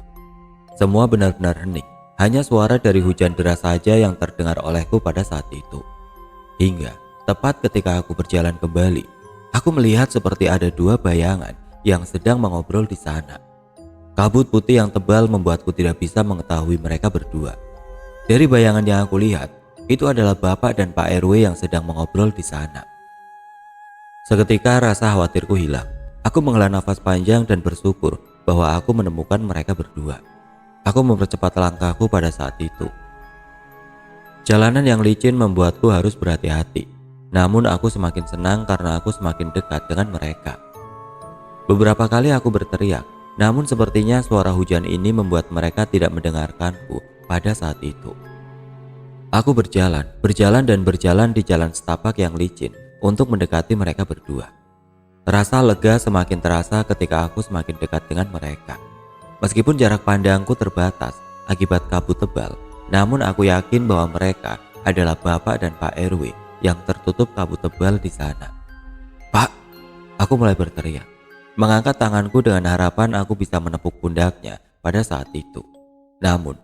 Semua benar-benar hening, hanya suara dari hujan deras saja yang terdengar olehku pada saat itu. Hingga tepat ketika aku berjalan kembali, aku melihat seperti ada 2 bayangan yang sedang mengobrol di sana. Kabut putih yang tebal membuatku tidak bisa mengetahui mereka berdua. Dari bayangan yang aku lihat, itu adalah Bapak dan Pak RW yang sedang mengobrol di sana. Seketika rasa khawatirku hilang. Aku menghela nafas panjang dan bersyukur bahwa aku menemukan mereka berdua. Aku mempercepat langkahku pada saat itu. Jalanan yang licin membuatku harus berhati-hati. Namun aku semakin senang karena aku semakin dekat dengan mereka. Beberapa kali aku berteriak, namun sepertinya suara hujan ini membuat mereka tidak mendengarkanku pada saat itu. Aku berjalan dan berjalan di jalan setapak yang licin untuk mendekati mereka berdua. Rasa lega semakin terasa ketika aku semakin dekat dengan mereka. Meskipun jarak pandangku terbatas akibat kabut tebal, namun aku yakin bahwa mereka adalah Bapak dan Pak RW yang tertutup kabut tebal di sana. "Pak!" Aku mulai berteriak, mengangkat tanganku dengan harapan aku bisa menepuk pundaknya pada saat itu. Namun,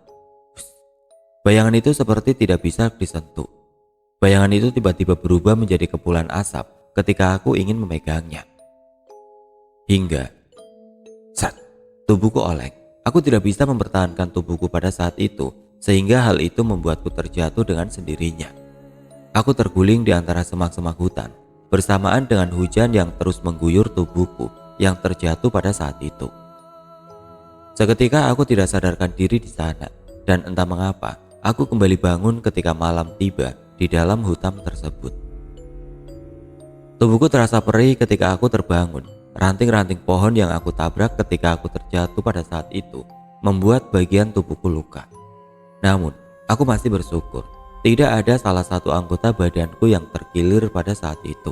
bayangan itu seperti tidak bisa disentuh. Bayangan itu tiba-tiba berubah menjadi kepulan asap ketika aku ingin memegangnya. Hingga saat tubuhku oleng, aku tidak bisa mempertahankan tubuhku pada saat itu, sehingga hal itu membuatku terjatuh dengan sendirinya. Aku terguling di antara semak-semak hutan, bersamaan dengan hujan yang terus mengguyur tubuhku yang terjatuh pada saat itu. Seketika aku tidak sadarkan diri di sana. dan entah mengapa aku kembali bangun ketika malam tiba di dalam hutan tersebut. Tubuhku terasa perih ketika aku terbangun. Ranting-ranting pohon yang aku tabrak ketika aku terjatuh pada saat itu membuat bagian tubuhku luka. Namun, aku masih bersyukur tidak ada salah satu anggota badanku yang terkilir pada saat itu.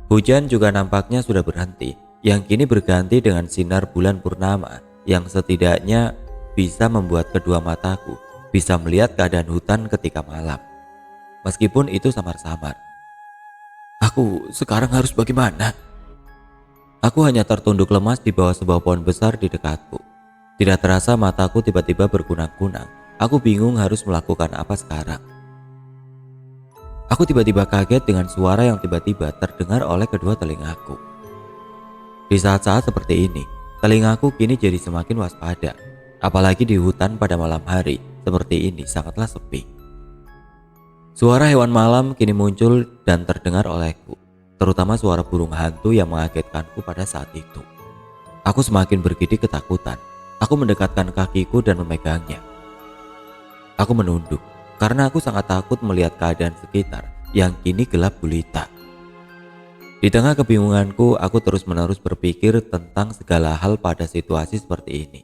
Hujan juga nampaknya sudah berhenti, yang kini berganti dengan sinar bulan purnama yang setidaknya bisa membuat kedua mataku bisa melihat keadaan hutan ketika malam. Meskipun itu samar-samar. Aku sekarang harus bagaimana? Aku hanya tertunduk lemas di bawah sebuah pohon besar di dekatku. Tidak terasa mataku tiba-tiba berkunang-kunang. Aku bingung harus melakukan apa sekarang. Aku tiba-tiba kaget dengan suara yang tiba-tiba terdengar oleh kedua telingaku. Di saat-saat seperti ini, telingaku kini jadi semakin waspada. Apalagi di hutan pada malam hari seperti ini sangatlah sepi. Suara hewan malam kini muncul dan terdengar olehku, terutama suara burung hantu yang mengagetkanku pada saat itu. Aku semakin bergidik ketakutan. Aku mendekatkan kakiku dan memegangnya. Aku menunduk karena aku sangat takut melihat keadaan sekitar yang kini gelap gulita. Di tengah kebingunganku, aku terus-menerus berpikir tentang segala hal pada situasi seperti ini.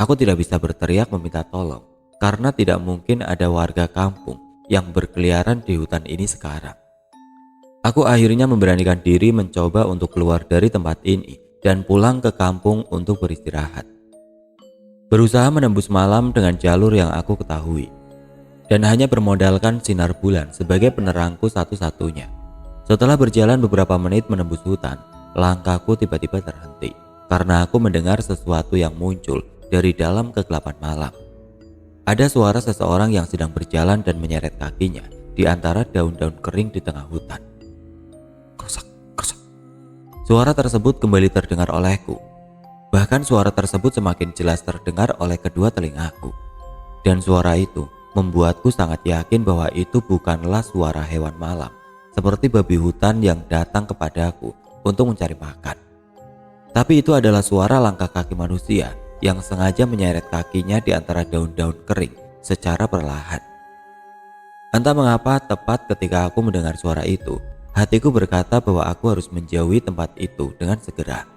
Aku tidak bisa berteriak meminta tolong karena tidak mungkin ada warga kampung yang berkeliaran di hutan ini sekarang. Aku akhirnya memberanikan diri mencoba untuk keluar dari tempat ini dan pulang ke kampung untuk beristirahat. Berusaha menembus malam dengan jalur yang aku ketahui dan hanya bermodalkan sinar bulan sebagai penerangku satu-satunya. Setelah berjalan beberapa menit menembus hutan, langkahku tiba-tiba terhenti karena aku mendengar sesuatu yang muncul dari dalam kegelapan malam. Ada suara seseorang yang sedang berjalan dan menyeret kakinya di antara daun-daun kering di tengah hutan. Kersak, kersak. Suara tersebut kembali terdengar olehku. Bahkan suara tersebut semakin jelas terdengar oleh kedua telingaku. Dan suara itu membuatku sangat yakin bahwa itu bukanlah suara hewan malam seperti babi hutan yang datang kepadaku untuk mencari makan. Tapi itu adalah suara langkah kaki manusia yang sengaja menyeret kakinya di antara daun-daun kering secara perlahan. Entah mengapa tepat ketika aku mendengar suara itu, hatiku berkata bahwa aku harus menjauhi tempat itu dengan segera.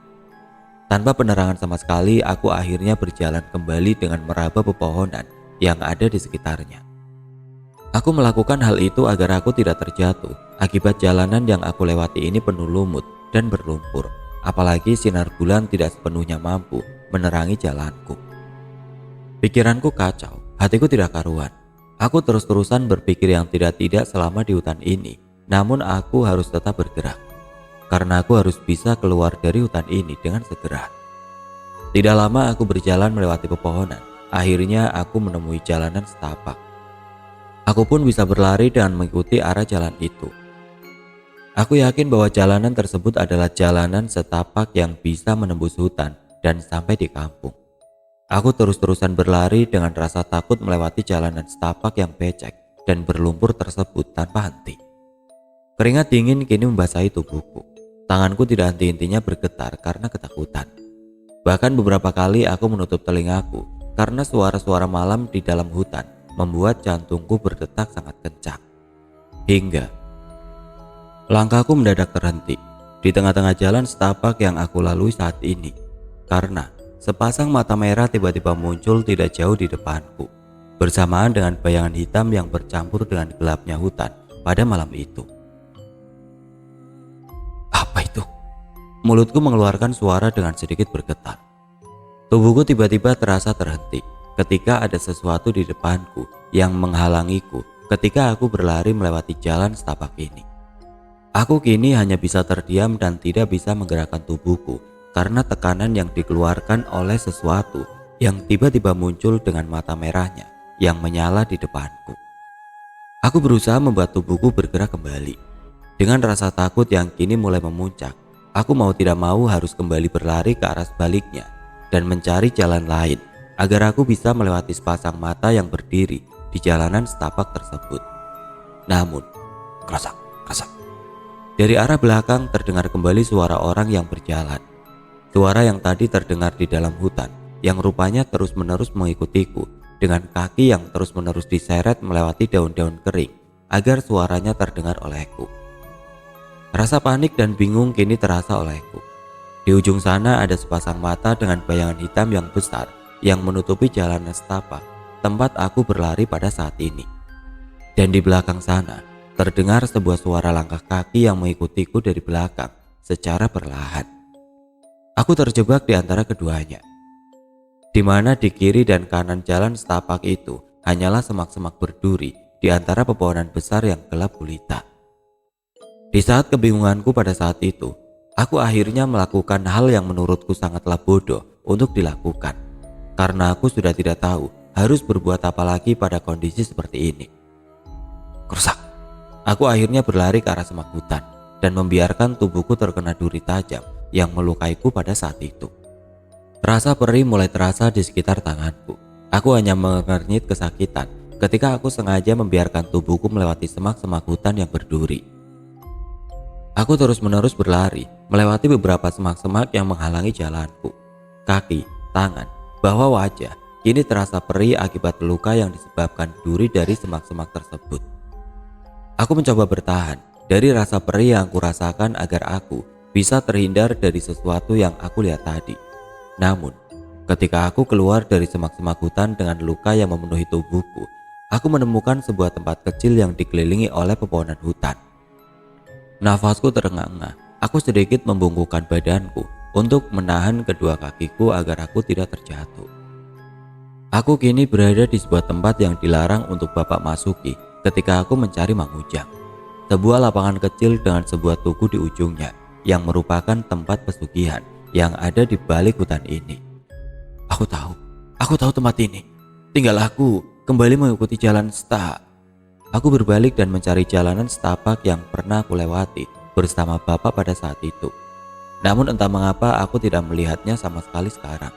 Tanpa penerangan sama sekali, aku akhirnya berjalan kembali dengan meraba pepohonan yang ada di sekitarnya. Aku melakukan hal itu agar aku tidak terjatuh akibat jalanan yang aku lewati ini penuh lumut dan berlumpur. Apalagi sinar bulan tidak sepenuhnya mampu menerangi jalanku. Pikiranku kacau, hatiku tidak karuan. Aku terus-terusan berpikir yang tidak-tidak selama di hutan ini. Namun aku harus tetap bergerak karena aku harus bisa keluar dari hutan ini dengan segera. Tidak lama aku berjalan melewati pepohonan. Akhirnya aku menemui jalanan setapak. Aku pun bisa berlari dan mengikuti arah jalan itu. Aku yakin bahwa jalanan tersebut adalah jalanan setapak yang bisa menembus hutan dan sampai di kampung. Aku terus-terusan berlari dengan rasa takut melewati jalanan setapak yang becek dan berlumpur tersebut tanpa henti. Keringat dingin kini membasahi tubuhku. Tanganku tidak henti-hentinya bergetar karena ketakutan. Bahkan beberapa kali aku menutup telingaku karena suara-suara malam di dalam hutan membuat jantungku berdetak sangat kencang. Hingga langkahku mendadak terhenti di tengah-tengah jalan setapak yang aku lalui saat ini karena sepasang mata merah tiba-tiba muncul tidak jauh di depanku bersamaan dengan bayangan hitam yang bercampur dengan gelapnya hutan pada malam itu. Apa itu? Mulutku mengeluarkan suara dengan sedikit bergetar. Tubuhku tiba-tiba terasa terhenti ketika ada sesuatu di depanku yang menghalangiku ketika aku berlari melewati jalan setapak ini. Aku kini hanya bisa terdiam dan tidak bisa menggerakkan tubuhku karena tekanan yang dikeluarkan oleh sesuatu yang tiba-tiba muncul dengan mata merahnya yang menyala di depanku. Aku berusaha membuat tubuhku bergerak kembali. Dengan rasa takut yang kini mulai memuncak, aku mau tidak mau harus kembali berlari ke arah sebaliknya dan mencari jalan lain agar aku bisa melewati sepasang mata yang berdiri di jalanan setapak tersebut. Namun, krasak, krasak. Dari arah belakang terdengar kembali suara orang yang berjalan. Suara yang tadi terdengar di dalam hutan yang rupanya terus-menerus mengikutiku dengan kaki yang terus-menerus diseret melewati daun-daun kering agar suaranya terdengar olehku. Rasa panik dan bingung kini terasa olehku. Di ujung sana ada sepasang mata dengan bayangan hitam yang besar yang menutupi jalanan setapak tempat aku berlari pada saat ini. Dan di belakang sana terdengar sebuah suara langkah kaki yang mengikutiku dari belakang secara perlahan. Aku terjebak di antara keduanya, di mana di kiri dan kanan jalan setapak itu hanyalah semak-semak berduri di antara pepohonan besar yang gelap gulita. Di saat kebingunganku pada saat itu, aku akhirnya melakukan hal yang menurutku sangatlah bodoh untuk dilakukan, karena aku sudah tidak tahu harus berbuat apa lagi pada kondisi seperti ini. Kerusak. Aku akhirnya berlari ke arah semak hutan dan membiarkan tubuhku terkena duri tajam yang melukaiku pada saat itu. Rasa perih mulai terasa di sekitar tanganku. Aku hanya mengernyit kesakitan ketika aku sengaja membiarkan tubuhku melewati semak-semak hutan yang berduri. Aku terus-menerus berlari, melewati beberapa semak-semak yang menghalangi jalanku. Kaki, tangan, bahwa wajah kini terasa perih akibat luka yang disebabkan duri dari semak-semak tersebut. Aku mencoba bertahan dari rasa perih yang aku rasakan agar aku bisa terhindar dari sesuatu yang aku lihat tadi. Namun, ketika aku keluar dari semak-semak hutan dengan luka yang memenuhi tubuhku, aku menemukan sebuah tempat kecil yang dikelilingi oleh pepohonan hutan. Nafasku terengah-engah. Aku sedikit membungkukkan badanku untuk menahan kedua kakiku agar aku tidak terjatuh. Aku kini berada di sebuah tempat yang dilarang untuk Bapak masuki ketika aku mencari Mang Ujang. Sebuah lapangan kecil dengan sebuah tugu di ujungnya yang merupakan tempat pesugihan yang ada di balik hutan ini. Aku tahu tempat ini. Tinggal aku kembali mengikuti jalan setapak. Aku berbalik dan mencari jalanan setapak yang pernah aku lewati bersama Bapak pada saat itu. Namun entah mengapa aku tidak melihatnya sama sekali sekarang.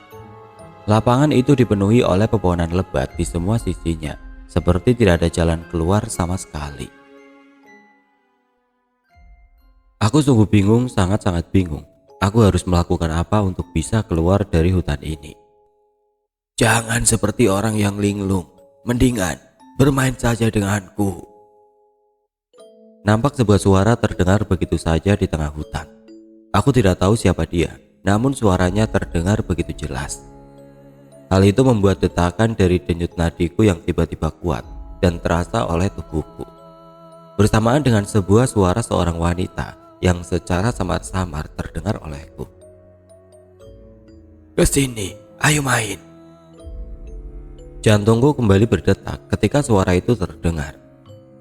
Lapangan itu dipenuhi oleh pepohonan lebat di semua sisinya, seperti tidak ada jalan keluar sama sekali. Aku sungguh bingung, sangat-sangat bingung. Aku harus melakukan apa untuk bisa keluar dari hutan ini. Jangan seperti orang yang linglung, mendingan bermain saja denganku. Nampak sebuah suara terdengar begitu saja di tengah hutan. Aku tidak tahu siapa dia, namun suaranya terdengar begitu jelas. Hal itu membuat detakan dari denyut nadiku yang tiba-tiba kuat dan terasa oleh tubuhku. Bersamaan dengan sebuah suara seorang wanita yang secara samar-samar terdengar olehku. Kesini, ayo main. Jantungku kembali berdetak ketika suara itu terdengar.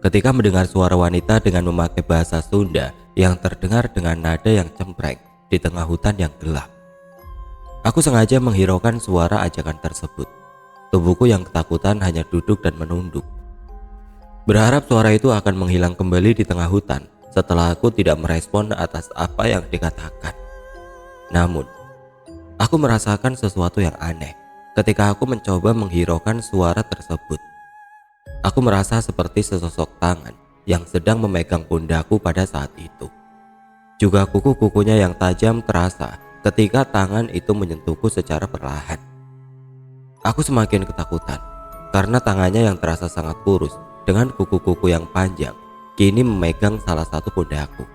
Ketika mendengar suara wanita dengan memakai bahasa Sunda yang terdengar dengan nada yang cempreng di tengah hutan yang gelap. Aku sengaja menghiraukan suara ajakan tersebut. Tubuhku yang ketakutan hanya duduk dan menunduk, berharap suara itu akan menghilang kembali di tengah hutan setelah aku tidak merespon atas apa yang dikatakan. Namun, aku merasakan sesuatu yang aneh ketika aku mencoba menghiraukan suara tersebut. Aku merasa seperti sesosok tangan yang sedang memegang pundakku pada saat itu. Juga kuku-kukunya yang tajam terasa ketika tangan itu menyentuhku secara perlahan. Aku semakin ketakutan karena tangannya yang terasa sangat kurus dengan kuku-kuku yang panjang kini memegang salah satu pundakku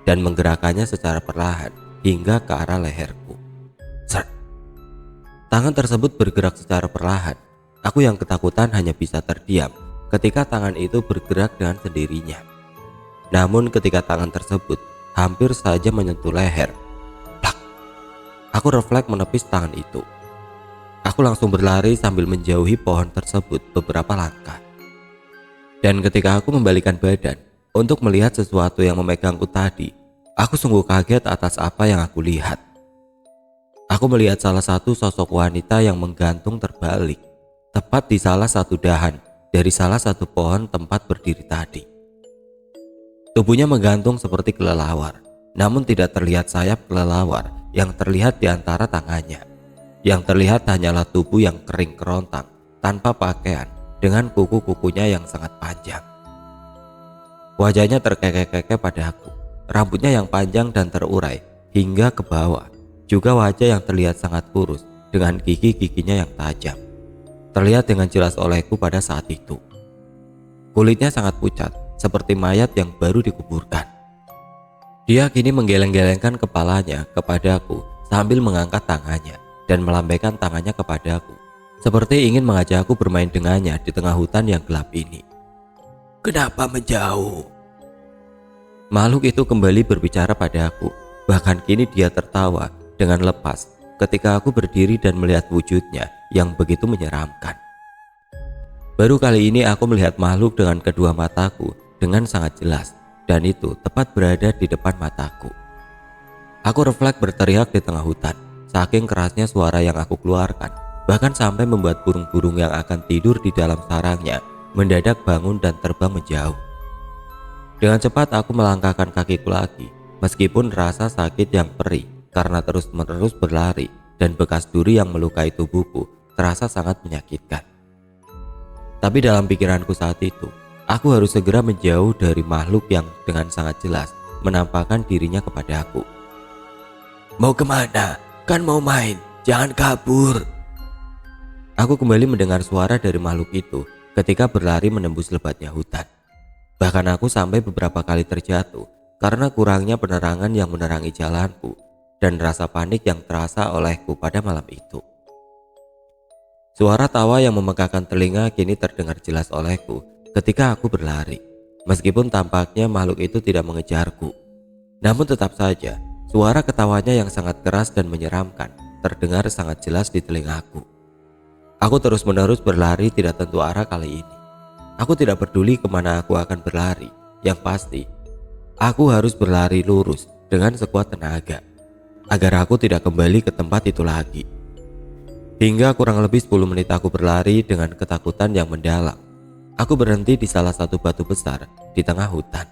dan menggerakkannya secara perlahan hingga ke arah leherku. Seret. Tangan tersebut bergerak secara perlahan. Aku yang ketakutan hanya bisa terdiam ketika tangan itu bergerak dengan sendirinya. Namun ketika tangan tersebut hampir saja menyentuh leher, plak, aku refleks menepis tangan itu. Aku langsung berlari sambil menjauhi pohon tersebut beberapa langkah. Dan ketika aku membalikan badan untuk melihat sesuatu yang memegangku tadi, aku sungguh kaget atas apa yang aku lihat. Aku melihat salah satu sosok wanita yang menggantung terbalik, tepat di salah satu dahan dari salah satu pohon tempat berdiri tadi. Tubuhnya menggantung seperti kelelawar, namun tidak terlihat sayap kelelawar yang terlihat di antara tangannya. Yang terlihat hanyalah tubuh yang kering kerontang, tanpa pakaian, dengan kuku-kukunya yang sangat panjang. Wajahnya terkekeh-kekeh padaku, rambutnya yang panjang dan terurai hingga ke bawah. Juga wajah yang terlihat sangat kurus dengan gigi-giginya yang tajam. terlihat dengan jelas olehku pada saat itu. Kulitnya sangat pucat, seperti mayat yang baru dikuburkan. Dia kini menggeleng-gelengkan kepalanya kepadaku sambil mengangkat tangannya dan melambaikan tangannya kepadaku, seperti ingin mengajakku bermain dengannya di tengah hutan yang gelap ini. "Kenapa menjauh?" Makhluk itu kembali berbicara padaku. Bahkan kini dia tertawa dengan lepas ketika aku berdiri dan melihat wujudnya yang begitu menyeramkan. Baru kali ini aku melihat makhluk dengan kedua mataku dengan sangat jelas, dan itu tepat berada di depan mataku. Aku refleks berteriak di tengah hutan, saking kerasnya suara yang aku keluarkan, bahkan sampai membuat burung-burung yang akan tidur di dalam sarangnya mendadak bangun dan terbang menjauh. Dengan cepat aku melangkahkan kakiku lagi, meskipun rasa sakit yang perih karena terus-menerus berlari dan bekas duri yang melukai tubuhku terasa sangat menyakitkan. Tapi dalam pikiranku saat itu, aku harus segera menjauh dari makhluk yang dengan sangat jelas menampakkan dirinya kepadaku. "Mau kemana? Kan mau main, jangan kabur." Aku kembali mendengar suara dari makhluk itu ketika berlari menembus lebatnya hutan. Bahkan aku sampai beberapa kali terjatuh karena kurangnya penerangan yang menerangi jalanku dan rasa panik yang terasa olehku pada malam itu. Suara tawa yang memegahkan telinga kini terdengar jelas olehku ketika aku berlari. Meskipun tampaknya makhluk itu tidak mengejarku, namun tetap saja suara ketawanya yang sangat keras dan menyeramkan terdengar sangat jelas di telingaku. Aku terus-menerus berlari tidak tentu arah kali ini. Aku tidak peduli kemana aku akan berlari. Yang pasti, aku harus berlari lurus dengan sekuat tenaga agar aku tidak kembali ke tempat itu lagi. Hingga kurang lebih 10 menit aku berlari dengan ketakutan yang mendalam. Aku berhenti di salah satu batu besar di tengah hutan.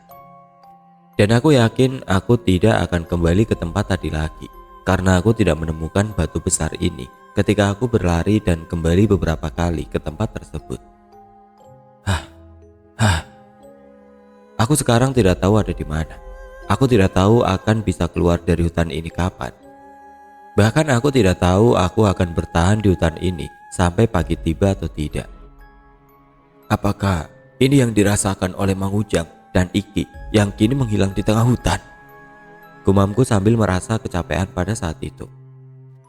Dan aku yakin aku tidak akan kembali ke tempat tadi lagi, karena aku tidak menemukan batu besar ini ketika aku berlari dan kembali beberapa kali ke tempat tersebut. Aku sekarang tidak tahu ada di mana. Aku tidak tahu akan bisa keluar dari hutan ini kapan. Bahkan aku tidak tahu aku akan bertahan di hutan ini sampai pagi tiba atau tidak. Apakah ini yang dirasakan oleh Mang Ujang dan Iki yang kini menghilang di tengah hutan? Gumamku sambil merasa kecapean pada saat itu.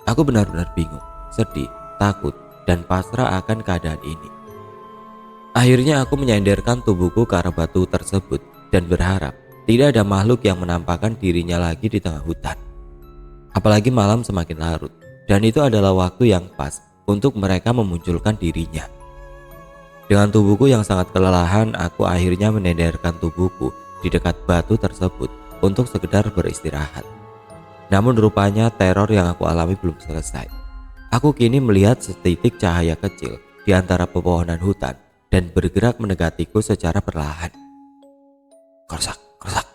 Aku benar-benar bingung, sedih, takut, dan pasrah akan keadaan ini. Akhirnya aku menyandarkan tubuhku ke arah batu tersebut dan berharap tidak ada makhluk yang menampakkan dirinya lagi di tengah hutan. Apalagi malam semakin larut, dan itu adalah waktu yang pas untuk mereka memunculkan dirinya. Dengan tubuhku yang sangat kelelahan, aku akhirnya menenderkan tubuhku di dekat batu tersebut untuk sekedar beristirahat. Namun rupanya teror yang aku alami belum selesai. Aku kini melihat setitik cahaya kecil di antara pepohonan hutan dan bergerak mendekatiku secara perlahan. Kersak, kersak.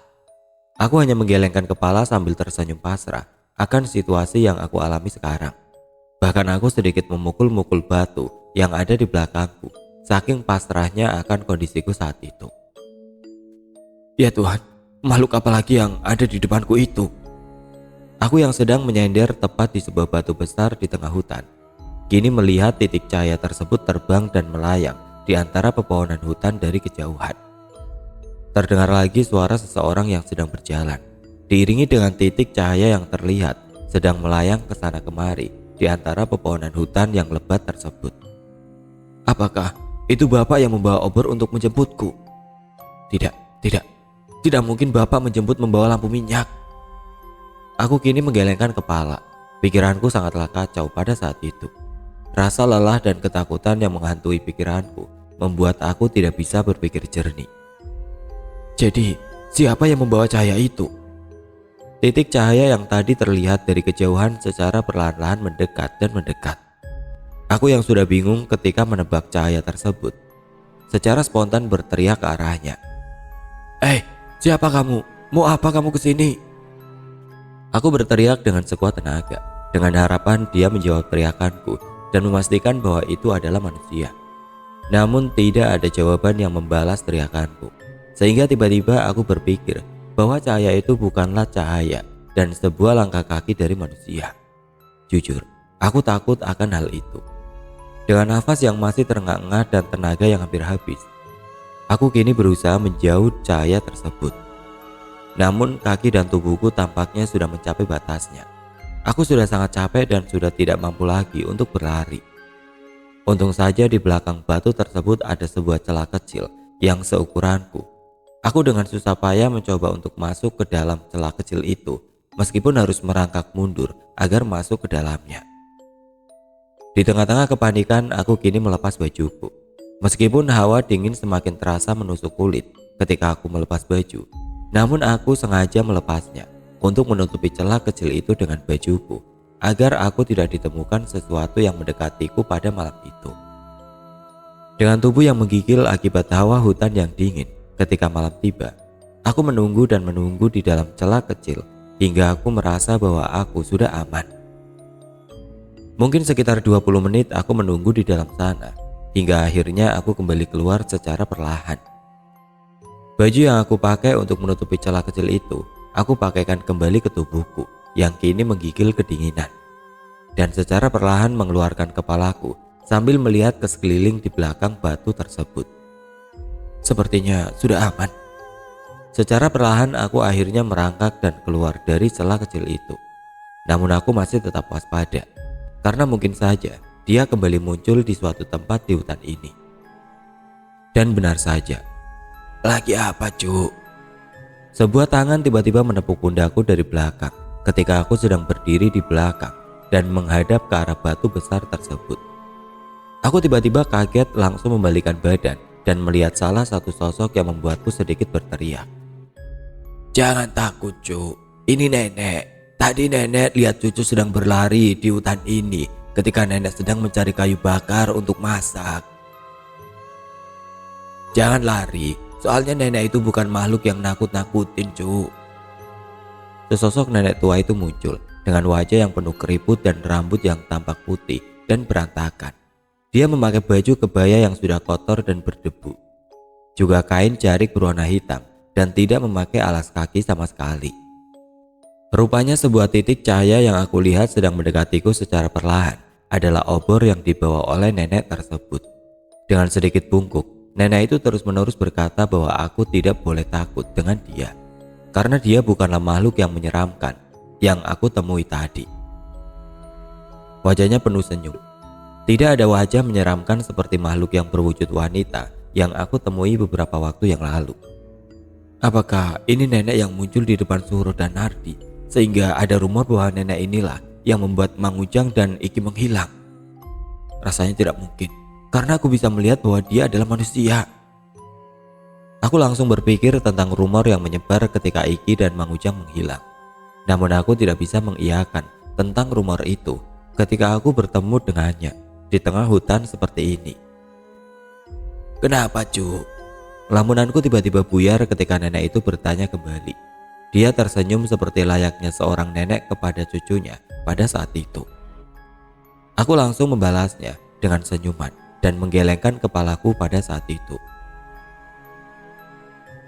Aku hanya menggelengkan kepala sambil tersenyum pasrah akan situasi yang aku alami sekarang. Bahkan aku sedikit memukul-mukul batu yang ada di belakangku, saking pasrahnya akan kondisiku saat itu. Ya Tuhan, makhluk apa lagi yang ada di depanku itu? Aku yang sedang menyender tepat di sebuah batu besar di tengah hutan, kini melihat titik cahaya tersebut terbang dan melayang di antara pepohonan hutan dari kejauhan. Terdengar lagi suara seseorang yang sedang berjalan, diiringi dengan titik cahaya yang terlihat sedang melayang ke sana kemari di antara pepohonan hutan yang lebat tersebut. Apakah itu Bapak yang membawa obor untuk menjemputku? Tidak mungkin Bapak menjemput membawa lampu minyak. Aku kini menggelengkan kepala. Pikiranku sangatlah kacau pada saat itu. Rasa lelah dan ketakutan yang menghantui pikiranku membuat aku tidak bisa berpikir jernih. Jadi, siapa yang membawa cahaya itu? Titik cahaya yang tadi terlihat dari kejauhan secara perlahan-lahan mendekat dan mendekat. Aku yang sudah bingung ketika menebak cahaya tersebut, secara spontan berteriak ke arahnya. Siapa kamu? Mau apa kamu kesini? Aku berteriak dengan sekuat tenaga, dengan harapan dia menjawab teriakanku dan memastikan bahwa itu adalah manusia. Namun tidak ada jawaban yang membalas teriakanku, sehingga tiba-tiba aku berpikir bahwa cahaya itu bukanlah cahaya dan sebuah langkah kaki dari manusia. Jujur, aku takut akan hal itu. Dengan nafas yang masih terengah-engah dan tenaga yang hampir habis, aku kini berusaha menjauh cahaya tersebut. Namun kaki dan tubuhku tampaknya sudah mencapai batasnya. Aku sudah sangat capek dan sudah tidak mampu lagi untuk berlari. Untung saja di belakang batu tersebut ada sebuah celah kecil yang seukuranku. Aku dengan susah payah mencoba untuk masuk ke dalam celah kecil itu, meskipun harus merangkak mundur agar masuk ke dalamnya. Di tengah-tengah kepanikan, aku kini melepas bajuku. Meskipun hawa dingin semakin terasa menusuk kulit ketika aku melepas baju, namun aku sengaja melepasnya untuk menutupi celah kecil itu dengan bajuku, agar aku tidak ditemukan sesuatu yang mendekatiku pada malam itu. Dengan tubuh yang menggigil akibat hawa hutan yang dingin ketika malam tiba, aku menunggu dan menunggu di dalam celah kecil hingga aku merasa bahwa aku sudah aman. Mungkin sekitar 20 menit aku menunggu di dalam sana, hingga akhirnya aku kembali keluar secara perlahan. Baju yang aku pakai untuk menutupi celah kecil itu, aku pakaikan kembali ke tubuhku yang kini menggigil kedinginan, dan secara perlahan mengeluarkan kepalaku sambil melihat ke sekeliling di belakang batu tersebut. Sepertinya sudah aman. Secara perlahan aku akhirnya merangkak dan keluar dari celah kecil itu. Namun aku masih tetap waspada, karena mungkin saja dia kembali muncul di suatu tempat di hutan ini. Dan benar saja. Lagi apa, Cuk? Sebuah tangan tiba-tiba menepuk pundakku dari belakang ketika aku sedang berdiri di belakang dan menghadap ke arah batu besar tersebut. Aku tiba-tiba kaget, langsung membalikkan badan dan melihat salah satu sosok yang membuatku sedikit berteriak. Jangan takut, Cuk. Ini nenek. Tadi nenek lihat cucu sedang berlari di hutan ini ketika nenek sedang mencari kayu bakar untuk masak. Jangan lari, soalnya nenek itu bukan makhluk yang nakut-nakutin, Cuk. Sesosok nenek tua itu muncul dengan wajah yang penuh keriput dan rambut yang tampak putih dan berantakan. Dia memakai baju kebaya yang sudah kotor dan berdebu, juga kain jarik berwarna hitam, dan tidak memakai alas kaki sama sekali. Rupanya sebuah titik cahaya yang aku lihat sedang mendekatiku secara perlahan adalah obor yang dibawa oleh nenek tersebut. Dengan sedikit bungkuk, nenek itu terus-menerus berkata bahwa aku tidak boleh takut dengan dia, karena dia bukanlah makhluk yang menyeramkan yang aku temui tadi. Wajahnya penuh senyum. Tidak ada wajah menyeramkan seperti makhluk yang berwujud wanita yang aku temui beberapa waktu yang lalu. Apakah ini nenek yang muncul di depan Suruh dan Nardi, sehingga ada rumor bahwa nenek inilah yang membuat Mang Ujang dan Iki menghilang? Rasanya tidak mungkin, karena aku bisa melihat bahwa dia adalah manusia. Aku langsung berpikir tentang rumor yang menyebar ketika Iki dan Mang Ujang menghilang. Namun aku tidak bisa mengiyakan tentang rumor itu ketika aku bertemu dengannya di tengah hutan seperti ini. Kenapa, Cuk? Lamunanku tiba-tiba buyar ketika nenek itu bertanya kembali. Dia tersenyum seperti layaknya seorang nenek kepada cucunya pada saat itu. Aku langsung membalasnya dengan senyuman dan menggelengkan kepalaku pada saat itu.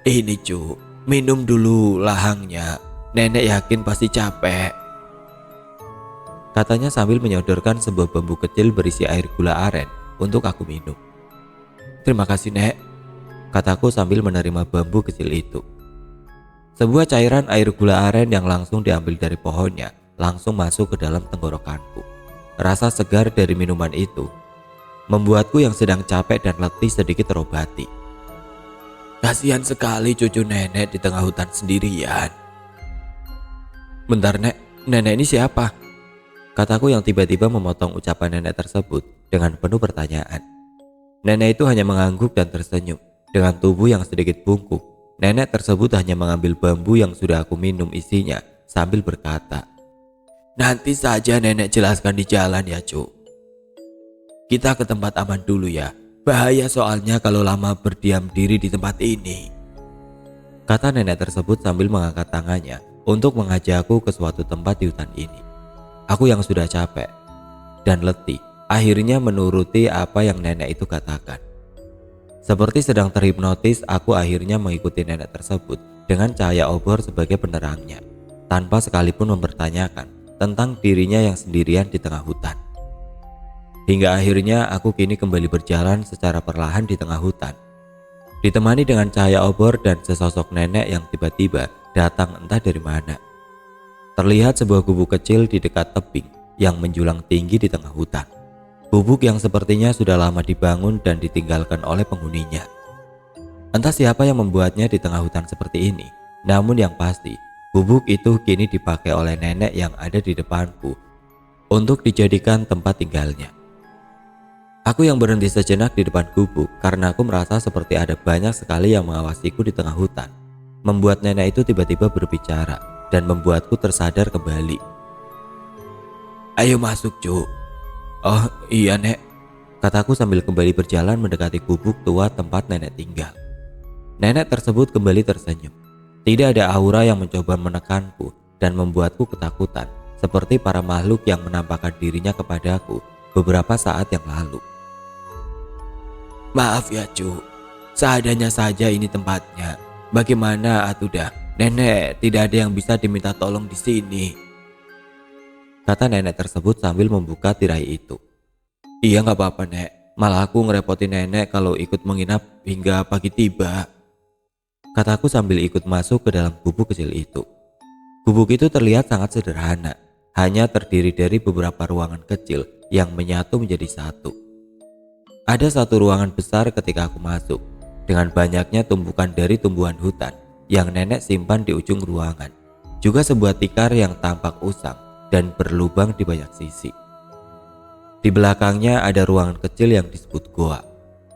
Ini, Cuk, minum dulu lahangnya. Nenek yakin pasti capek, katanya sambil menyodorkan sebuah bambu kecil berisi air gula aren untuk aku minum. Terima kasih, Nek, kataku sambil menerima bambu kecil itu. Sebuah cairan air gula aren yang langsung diambil dari pohonnya langsung masuk ke dalam tenggorokanku. Rasa segar dari minuman itu membuatku yang sedang capek dan letih sedikit terobati. Kasihan sekali cucu nenek di tengah hutan sendirian. Bentar, Nek, nenek ini siapa? Kataku yang tiba-tiba memotong ucapan nenek tersebut dengan penuh pertanyaan. Nenek itu hanya mengangguk dan tersenyum. Dengan tubuh yang sedikit bungkuk, nenek tersebut hanya mengambil bambu yang sudah aku minum isinya sambil berkata, nanti saja nenek jelaskan di jalan ya, Cuk. Kita ke tempat aman dulu ya. Bahaya soalnya kalau lama berdiam diri di tempat ini, kata nenek tersebut sambil mengangkat tangannya untuk mengajakku ke suatu tempat di hutan ini. Aku yang sudah capek dan letih akhirnya menuruti apa yang nenek itu katakan. Seperti sedang terhipnotis, aku akhirnya mengikuti nenek tersebut dengan cahaya obor sebagai penerangnya, tanpa sekalipun mempertanyakan tentang dirinya yang sendirian di tengah hutan. Hingga akhirnya aku kini kembali berjalan secara perlahan di tengah hutan. Ditemani dengan cahaya obor dan sesosok nenek yang tiba-tiba datang entah dari mana. Terlihat sebuah gubuk kecil di dekat tebing yang menjulang tinggi di tengah hutan. Gubuk yang sepertinya sudah lama dibangun dan ditinggalkan oleh penghuninya. Entah siapa yang membuatnya di tengah hutan seperti ini, namun yang pasti, gubuk itu kini dipakai oleh nenek yang ada di depanku untuk dijadikan tempat tinggalnya. Aku yang berhenti sejenak di depan gubuk karena aku merasa seperti ada banyak sekali yang mengawasiku di tengah hutan, membuat nenek itu tiba-tiba berbicara dan membuatku tersadar kembali. "Ayo masuk, Cuk." "Oh iya, Nek," kataku sambil kembali berjalan mendekati gubuk tua tempat nenek tinggal. Nenek tersebut kembali tersenyum. Tidak ada aura yang mencoba menekanku dan membuatku ketakutan seperti para makhluk yang menampakkan dirinya kepadaku beberapa saat yang lalu. "Maaf ya, Cuk. Seadanya saja ini tempatnya. Bagaimana atudah? Nenek, tidak ada yang bisa diminta tolong di sini," kata nenek tersebut sambil membuka tirai itu. "Iya, nggak apa-apa, Nek. Malah aku ngerepotin nenek kalau ikut menginap hingga pagi tiba," kataku sambil ikut masuk ke dalam gubuk kecil itu. Gubuk itu terlihat sangat sederhana, hanya terdiri dari beberapa ruangan kecil yang menyatu menjadi satu. Ada satu ruangan besar ketika aku masuk, dengan banyaknya tumpukan dari tumbuhan hutan yang nenek simpan di ujung ruangan, juga sebuah tikar yang tampak usang dan berlubang di banyak sisi. Di belakangnya ada ruangan kecil yang disebut goa,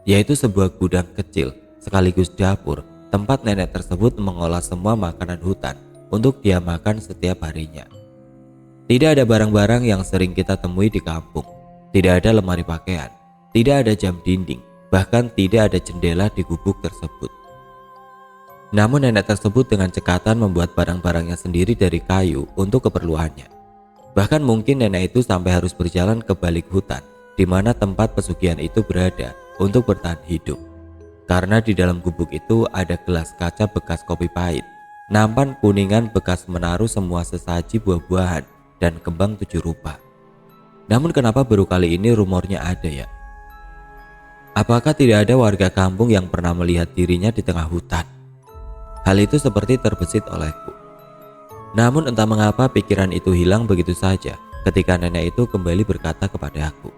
yaitu sebuah gudang kecil sekaligus dapur tempat nenek tersebut mengolah semua makanan hutan untuk dia makan setiap harinya. Tidak ada barang-barang yang sering kita temui di kampung, tidak ada lemari pakaian, tidak ada jam dinding, bahkan tidak ada jendela di gubuk tersebut. Namun nenek tersebut dengan cekatan membuat barang-barangnya sendiri dari kayu untuk keperluannya. Bahkan mungkin nenek itu sampai harus berjalan ke balik hutan di mana tempat pesugihan itu berada untuk bertahan hidup. Karena di dalam gubuk itu ada gelas kaca bekas kopi pahit, nampan kuningan bekas menaruh semua sesaji buah-buahan dan kembang 7 rupa. Namun kenapa baru kali ini rumornya ada ya? Apakah tidak ada warga kampung yang pernah melihat dirinya di tengah hutan? Hal itu seperti terbesit olehku. Namun entah mengapa pikiran itu hilang begitu saja ketika nenek itu kembali berkata kepada aku,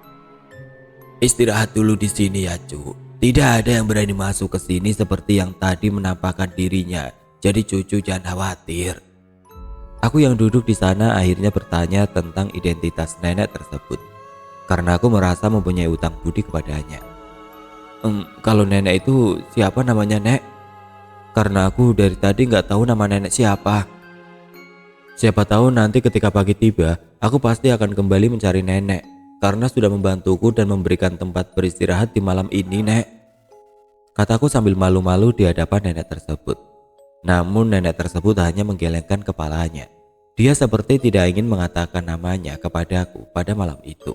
"Istirahat dulu di sini ya, Cu. Tidak ada yang berani masuk ke sini seperti yang tadi menampakkan dirinya. Jadi cucu jangan khawatir." Aku yang duduk di sana akhirnya bertanya tentang identitas nenek tersebut, karena aku merasa mempunyai utang budi kepadanya. Kalau nenek itu siapa namanya, Nek? Karena aku dari tadi nggak tahu nama nenek siapa." "Siapa tahu nanti ketika pagi tiba, aku pasti akan kembali mencari nenek, karena sudah membantuku dan memberikan tempat beristirahat di malam ini, Nek," kataku sambil malu-malu di hadapan nenek tersebut. Namun nenek tersebut hanya menggelengkan kepalanya. Dia seperti tidak ingin mengatakan namanya kepadaku pada malam itu.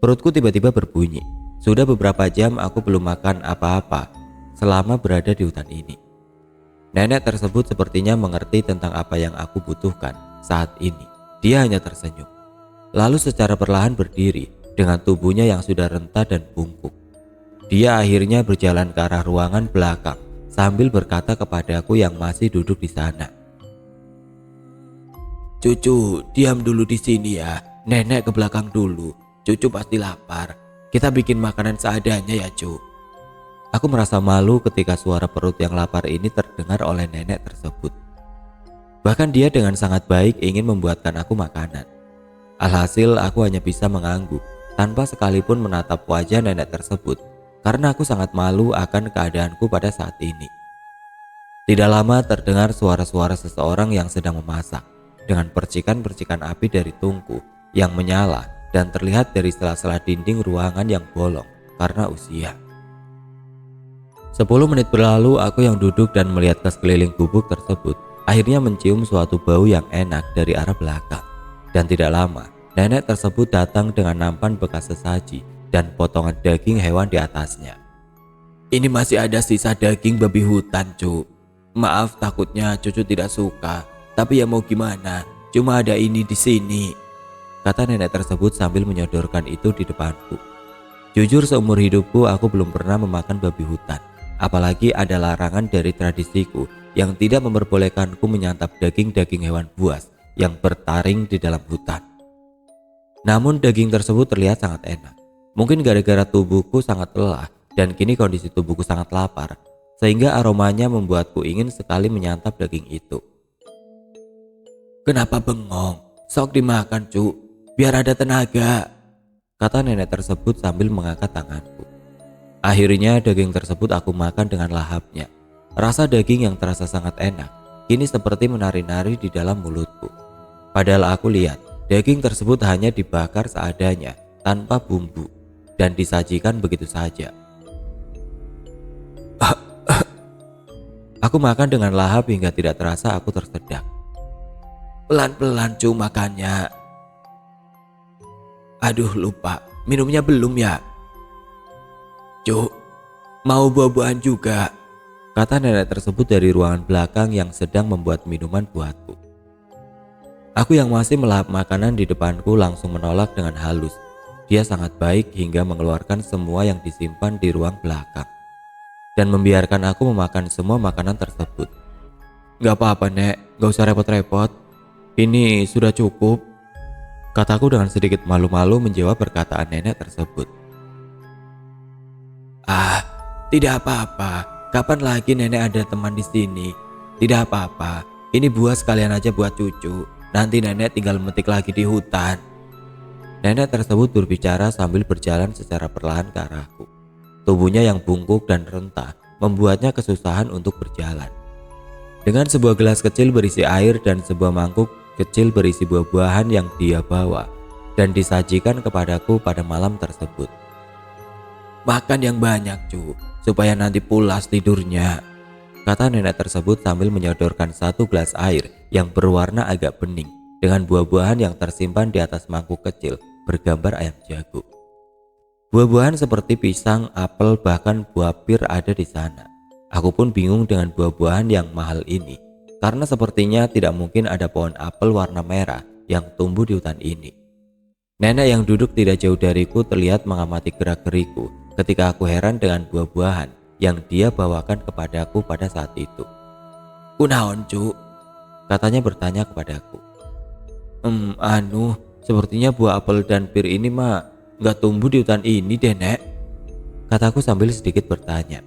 Perutku tiba-tiba berbunyi. Sudah beberapa jam aku belum makan apa-apa selama berada di hutan ini. Nenek tersebut sepertinya mengerti tentang apa yang aku butuhkan saat ini. Dia hanya tersenyum, lalu secara perlahan berdiri dengan tubuhnya yang sudah renta dan bungkuk. Dia akhirnya berjalan ke arah ruangan belakang sambil berkata kepadaku yang masih duduk di sana, "Cucu, diam dulu di sini ya. Nenek ke belakang dulu. Cucu pasti lapar. Kita bikin makanan seadanya ya, Cu." Aku merasa malu ketika suara perut yang lapar ini terdengar oleh nenek tersebut. Bahkan dia dengan sangat baik ingin membuatkan aku makanan. Alhasil aku hanya bisa mengangguk tanpa sekalipun menatap wajah nenek tersebut karena aku sangat malu akan keadaanku pada saat ini. Tidak lama terdengar suara-suara seseorang yang sedang memasak dengan percikan-percikan api dari tungku yang menyala dan terlihat dari sela-sela dinding ruangan yang bolong karena usia. 10 menit berlalu aku yang duduk dan melihat ke sekeliling gubuk tersebut akhirnya mencium suatu bau yang enak dari arah belakang. Dan tidak lama nenek tersebut datang dengan nampan bekas sesaji dan potongan daging hewan di atasnya. "Ini masih ada sisa daging babi hutan, Cu. Maaf takutnya cucu tidak suka, tapi ya mau gimana, cuma ada ini di sini," kata nenek tersebut sambil menyodorkan itu di depanku. Jujur seumur hidupku aku belum pernah memakan babi hutan. Apalagi ada larangan dari tradisiku yang tidak memperbolehkanku menyantap daging-daging hewan buas yang bertaring di dalam hutan. Namun daging tersebut terlihat sangat enak. Mungkin gara-gara tubuhku sangat lelah dan kini kondisi tubuhku sangat lapar, sehingga aromanya membuatku ingin sekali menyantap daging itu. "Kenapa bengong? Sok dimakan, Cuk, biar ada tenaga," kata nenek tersebut sambil mengangkat tanganku. Akhirnya daging tersebut aku makan dengan lahapnya. Rasa daging yang terasa sangat enak kini seperti menari-nari di dalam mulutku. Padahal aku lihat daging tersebut hanya dibakar seadanya tanpa bumbu dan disajikan begitu saja. Aku makan dengan lahap hingga tidak terasa aku tersedak. "Pelan-pelan Cu makannya." "Aduh lupa, minumnya belum ya?" "Cu, mau buah-buahan juga," kata nenek tersebut dari ruangan belakang yang sedang membuat minuman buatku. Aku yang masih melahap makanan di depanku langsung menolak dengan halus. Dia sangat baik hingga mengeluarkan semua yang disimpan di ruang belakang dan membiarkan aku memakan semua makanan tersebut. "Gak apa-apa nek, gak usah repot-repot. Ini sudah cukup," kataku dengan sedikit malu-malu menjawab perkataan nenek tersebut. "Ah, tidak apa-apa. Kapan lagi nenek ada teman di sini? Tidak apa-apa. Ini buah sekalian aja buat cucu. Nanti nenek tinggal metik lagi di hutan." Nenek tersebut berbicara sambil berjalan secara perlahan ke arahku. Tubuhnya yang bungkuk dan rentah membuatnya kesusahan untuk berjalan. Dengan sebuah gelas kecil berisi air dan sebuah mangkuk kecil berisi buah-buahan yang dia bawa dan disajikan kepadaku pada malam tersebut. "Makan yang banyak Cu, supaya nanti pulas tidurnya," kata nenek tersebut sambil menyodorkan satu gelas air yang berwarna agak bening dengan buah-buahan yang tersimpan di atas mangkuk kecil bergambar ayam jago. Buah-buahan seperti pisang, apel, bahkan buah pir ada di sana. Aku pun bingung dengan buah-buahan yang mahal ini, karena sepertinya tidak mungkin ada pohon apel warna merah yang tumbuh di hutan ini. Nenek yang duduk tidak jauh dariku terlihat mengamati gerak-geriku ketika aku heran dengan buah-buahan yang dia bawakan kepadaku pada saat itu. "Kunaon Cu?" katanya bertanya kepadaku. Sepertinya buah apel dan pir ini mah gak tumbuh di hutan ini deh nek," kataku sambil sedikit bertanya.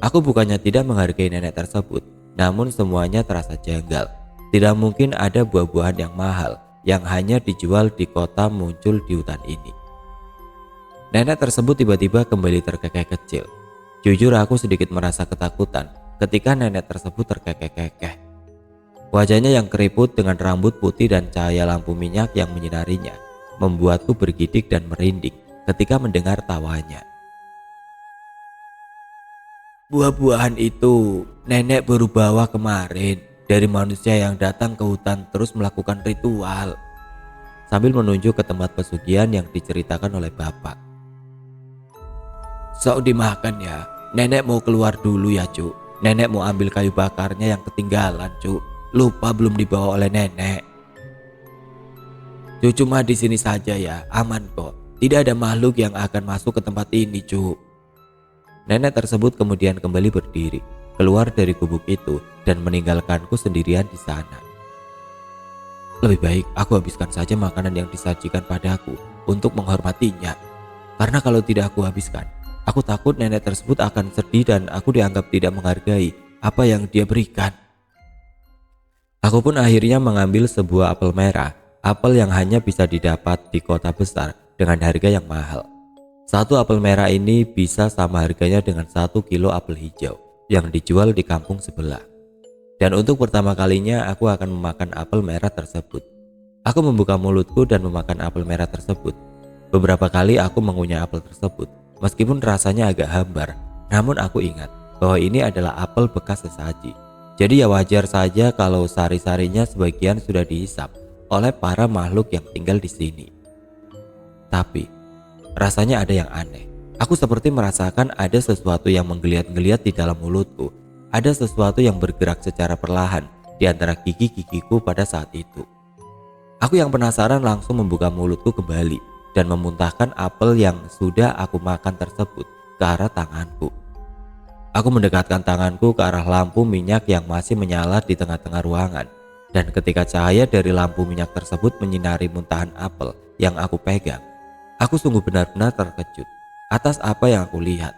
Aku bukannya tidak menghargai nenek tersebut, namun semuanya terasa janggal. Tidak mungkin ada buah-buahan yang mahal yang hanya dijual di kota muncul di hutan ini. Nenek tersebut tiba-tiba kembali terkekeh kecil. Jujur aku sedikit merasa ketakutan ketika nenek tersebut terkekeh-kekeh. Wajahnya yang keriput dengan rambut putih dan cahaya lampu minyak yang menyinarinya membuatku bergidik dan merinding ketika mendengar tawanya. "Buah-buahan itu nenek baru bawa kemarin dari manusia yang datang ke hutan terus melakukan ritual," sambil menunjuk ke tempat pesugihan yang diceritakan oleh bapak. "Sok dimakan ya, nenek mau keluar dulu ya Cu. Nenek mau ambil kayu bakarnya yang ketinggalan Cu. Lupa belum dibawa oleh nenek." "Cucu mah di sini saja ya, aman kok. Tidak ada makhluk yang akan masuk ke tempat ini Cu." Nenek tersebut kemudian kembali berdiri, keluar dari gubuk itu dan meninggalkanku sendirian di sana. Lebih baik aku habiskan saja makanan yang disajikan padaku untuk menghormatinya. Karena kalau tidak aku habiskan, aku takut nenek tersebut akan sedih dan aku dianggap tidak menghargai apa yang dia berikan. Aku pun akhirnya mengambil sebuah apel merah, apel yang hanya bisa didapat di kota besar dengan harga yang mahal. Satu apel merah ini bisa sama harganya dengan 1 kilo apel hijau yang dijual di kampung sebelah. Dan untuk pertama kalinya aku akan memakan apel merah tersebut. Aku membuka mulutku dan memakan apel merah tersebut. Beberapa kali aku mengunyah apel tersebut, meskipun rasanya agak hambar, namun aku ingat bahwa ini adalah apel bekas sesaji. Jadi ya wajar saja kalau sari-sarinya sebagian sudah dihisap oleh para makhluk yang tinggal di sini. Tapi rasanya ada yang aneh. Aku seperti merasakan ada sesuatu yang menggeliat-geliat di dalam mulutku. Ada sesuatu yang bergerak secara perlahan di antara gigi-gigiku pada saat itu. Aku yang penasaran langsung membuka mulutku kembali dan memuntahkan apel yang sudah aku makan tersebut ke arah tanganku. Aku mendekatkan tanganku ke arah lampu minyak yang masih menyala di tengah-tengah ruangan, dan ketika cahaya dari lampu minyak tersebut menyinari muntahan apel yang aku pegang, aku sungguh benar-benar terkejut atas apa yang aku lihat.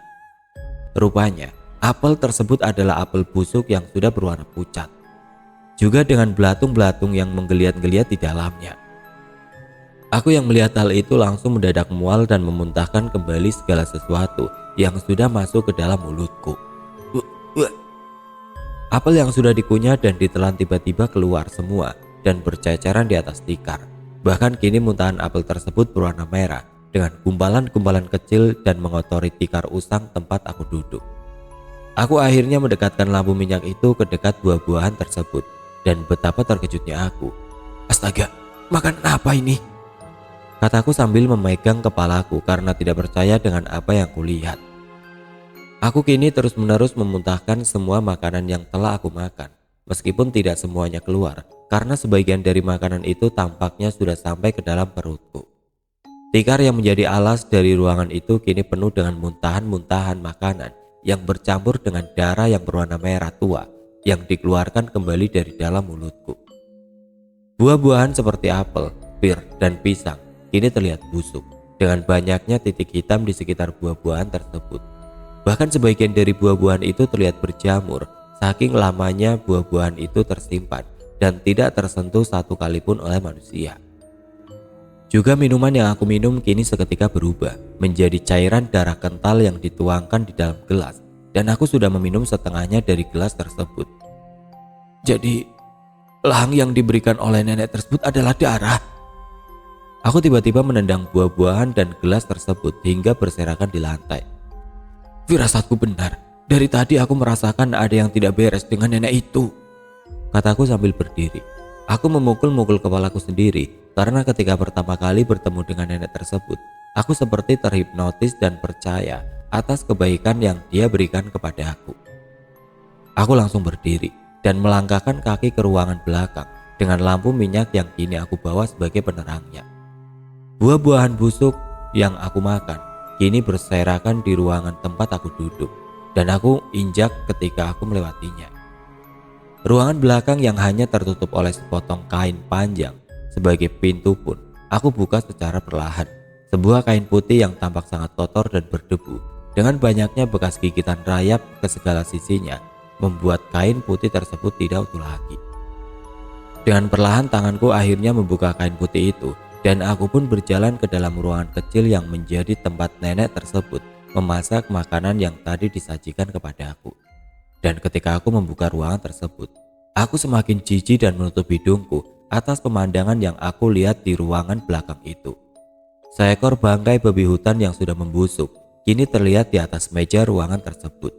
Rupanya, apel tersebut adalah apel busuk yang sudah berwarna pucat, juga dengan belatung-belatung yang menggeliat-geliat di dalamnya. Aku yang melihat hal itu langsung mendadak mual dan memuntahkan kembali segala sesuatu yang sudah masuk ke dalam mulutku. Apel yang sudah dikunyah dan ditelan tiba-tiba keluar semua dan berceceran di atas tikar. Bahkan kini muntahan apel tersebut berwarna merah dengan gumpalan-gumpalan kecil dan mengotori tikar usang tempat aku duduk. Aku akhirnya mendekatkan lampu minyak itu ke dekat buah-buahan tersebut, dan betapa terkejutnya aku. Astaga, makanan apa ini? Kataku sambil memegang kepalaku karena tidak percaya dengan apa yang kulihat. Aku kini terus-menerus memuntahkan semua makanan yang telah aku makan, meskipun tidak semuanya keluar, karena sebagian dari makanan itu tampaknya sudah sampai ke dalam perutku. Tikar yang menjadi alas dari ruangan itu kini penuh dengan muntahan-muntahan makanan yang bercampur dengan darah yang berwarna merah tua yang dikeluarkan kembali dari dalam mulutku. Buah-buahan seperti apel, pir, dan pisang kini terlihat busuk dengan banyaknya titik hitam di sekitar buah-buahan tersebut. Bahkan sebagian dari buah-buahan itu terlihat berjamur saking lamanya buah-buahan itu tersimpan dan tidak tersentuh satu kali pun oleh manusia. Juga minuman yang aku minum kini seketika berubah menjadi cairan darah kental yang dituangkan di dalam gelas, dan aku sudah meminum setengahnya dari gelas tersebut. Jadi, lahang yang diberikan oleh nenek tersebut adalah darah. Aku tiba-tiba menendang buah-buahan dan gelas tersebut hingga berserakan di lantai. Firasatku benar, dari tadi aku merasakan ada yang tidak beres dengan nenek itu, kataku sambil berdiri. Aku memukul-mukul kepalaku sendiri karena ketika pertama kali bertemu dengan nenek tersebut, aku seperti terhipnotis dan percaya atas kebaikan yang dia berikan kepada aku. Aku langsung berdiri dan melangkahkan kaki ke ruangan belakang dengan lampu minyak yang kini aku bawa sebagai penerangnya. Buah-buahan busuk yang aku makan kini berserakan di ruangan tempat aku duduk, dan aku injak ketika aku melewatinya. Ruangan belakang yang hanya tertutup oleh sepotong kain panjang sebagai pintu pun aku buka secara perlahan. Sebuah kain putih yang tampak sangat kotor dan berdebu dengan banyaknya bekas gigitan rayap ke segala sisinya membuat kain putih tersebut tidak utuh lagi. Dengan perlahan tanganku akhirnya membuka kain putih itu, dan aku pun berjalan ke dalam ruangan kecil yang menjadi tempat nenek tersebut memasak makanan yang tadi disajikan kepada aku. Dan ketika aku membuka ruangan tersebut, aku semakin jijik dan menutup hidungku atas pemandangan yang aku lihat di ruangan belakang itu. Seekor bangkai babi hutan yang sudah membusuk kini terlihat di atas meja ruangan tersebut.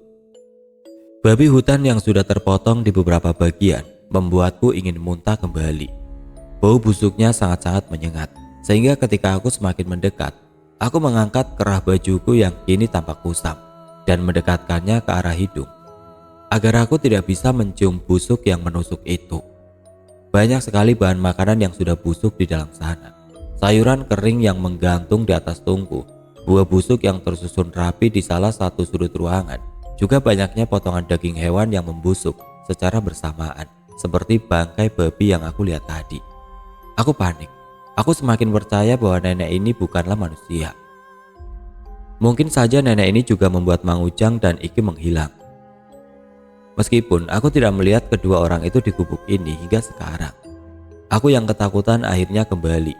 Babi hutan yang sudah terpotong di beberapa bagian membuatku ingin muntah kembali. Bau busuknya sangat-sangat menyengat, sehingga ketika aku semakin mendekat, aku mengangkat kerah bajuku yang kini tampak kusam dan mendekatkannya ke arah hidung, agar aku tidak bisa mencium busuk yang menusuk itu. Banyak sekali bahan makanan yang sudah busuk di dalam sana. Sayuran kering yang menggantung di atas tungku, buah busuk yang tersusun rapi di salah satu sudut ruangan, juga banyaknya potongan daging hewan yang membusuk secara bersamaan, seperti bangkai babi yang aku lihat tadi. Aku panik. Aku semakin percaya bahwa nenek ini bukanlah manusia. Mungkin saja nenek ini juga membuat Mang Ujang dan Iki menghilang. Meskipun aku tidak melihat kedua orang itu di gubuk ini hingga sekarang, aku yang ketakutan akhirnya kembali.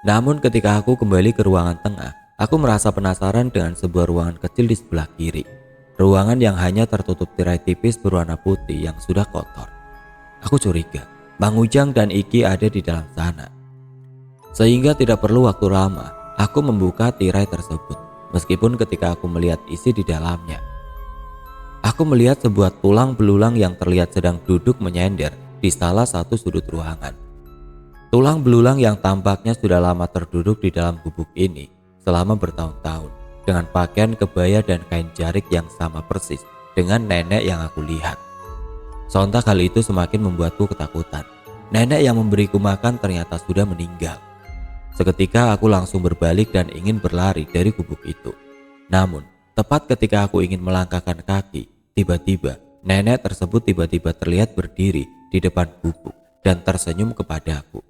Namun ketika aku kembali ke ruangan tengah, aku merasa penasaran dengan sebuah ruangan kecil di sebelah kiri. Ruangan yang hanya tertutup tirai tipis berwarna putih yang sudah kotor. Aku curiga Mang Ujang dan Iki ada di dalam sana. Sehingga tidak perlu waktu lama, aku membuka tirai tersebut. Meskipun ketika aku melihat isi di dalamnya, aku melihat sebuah tulang belulang yang terlihat sedang duduk menyender di salah satu sudut ruangan. Tulang belulang yang tampaknya sudah lama terduduk di dalam gubuk ini selama bertahun-tahun, dengan pakaian kebaya dan kain jarik yang sama persis dengan nenek yang aku lihat. Sontak hal itu semakin membuatku ketakutan. nenek yang memberiku makan ternyata sudah meninggal. Seketika aku langsung berbalik dan ingin berlari dari gubuk itu. Namun, tepat ketika aku ingin melangkahkan kaki, tiba-tiba nenek tersebut tiba-tiba terlihat berdiri di depan gubuk dan tersenyum kepadaku.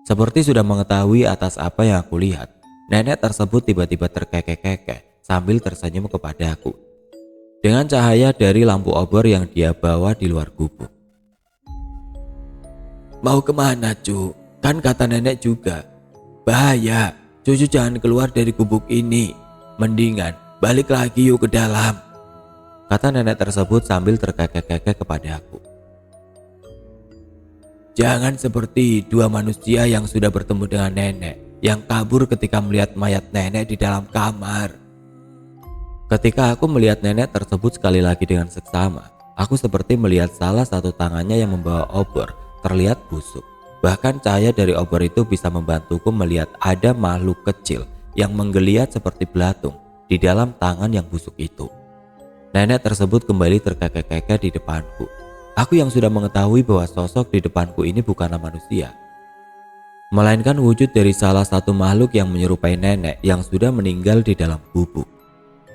Seperti sudah mengetahui atas apa yang aku lihat, nenek tersebut tiba-tiba terkekeh-kekeh sambil tersenyum kepadaku dengan cahaya dari lampu obor yang dia bawa di luar gubuk. "Mau kemana, cu? Kan kata nenek juga, bahaya, cucu jangan keluar dari gubuk ini. Mendingan balik lagi yuk ke dalam," kata nenek tersebut sambil terkekeh-kekeh kepadaku. "Jangan seperti dua manusia yang sudah bertemu dengan nenek, yang kabur ketika melihat mayat nenek di dalam kamar." Ketika aku melihat nenek tersebut sekali lagi dengan seksama, aku seperti melihat salah satu tangannya yang membawa obor terlihat busuk. Bahkan cahaya dari obor itu bisa membantuku melihat ada makhluk kecil yang menggeliat seperti belatung di dalam tangan yang busuk itu. Nenek tersebut kembali terkekeh-kekeh di depanku. Aku yang sudah mengetahui bahwa sosok di depanku ini bukanlah manusia, melainkan wujud dari salah satu makhluk yang menyerupai nenek yang sudah meninggal di dalam gubuk.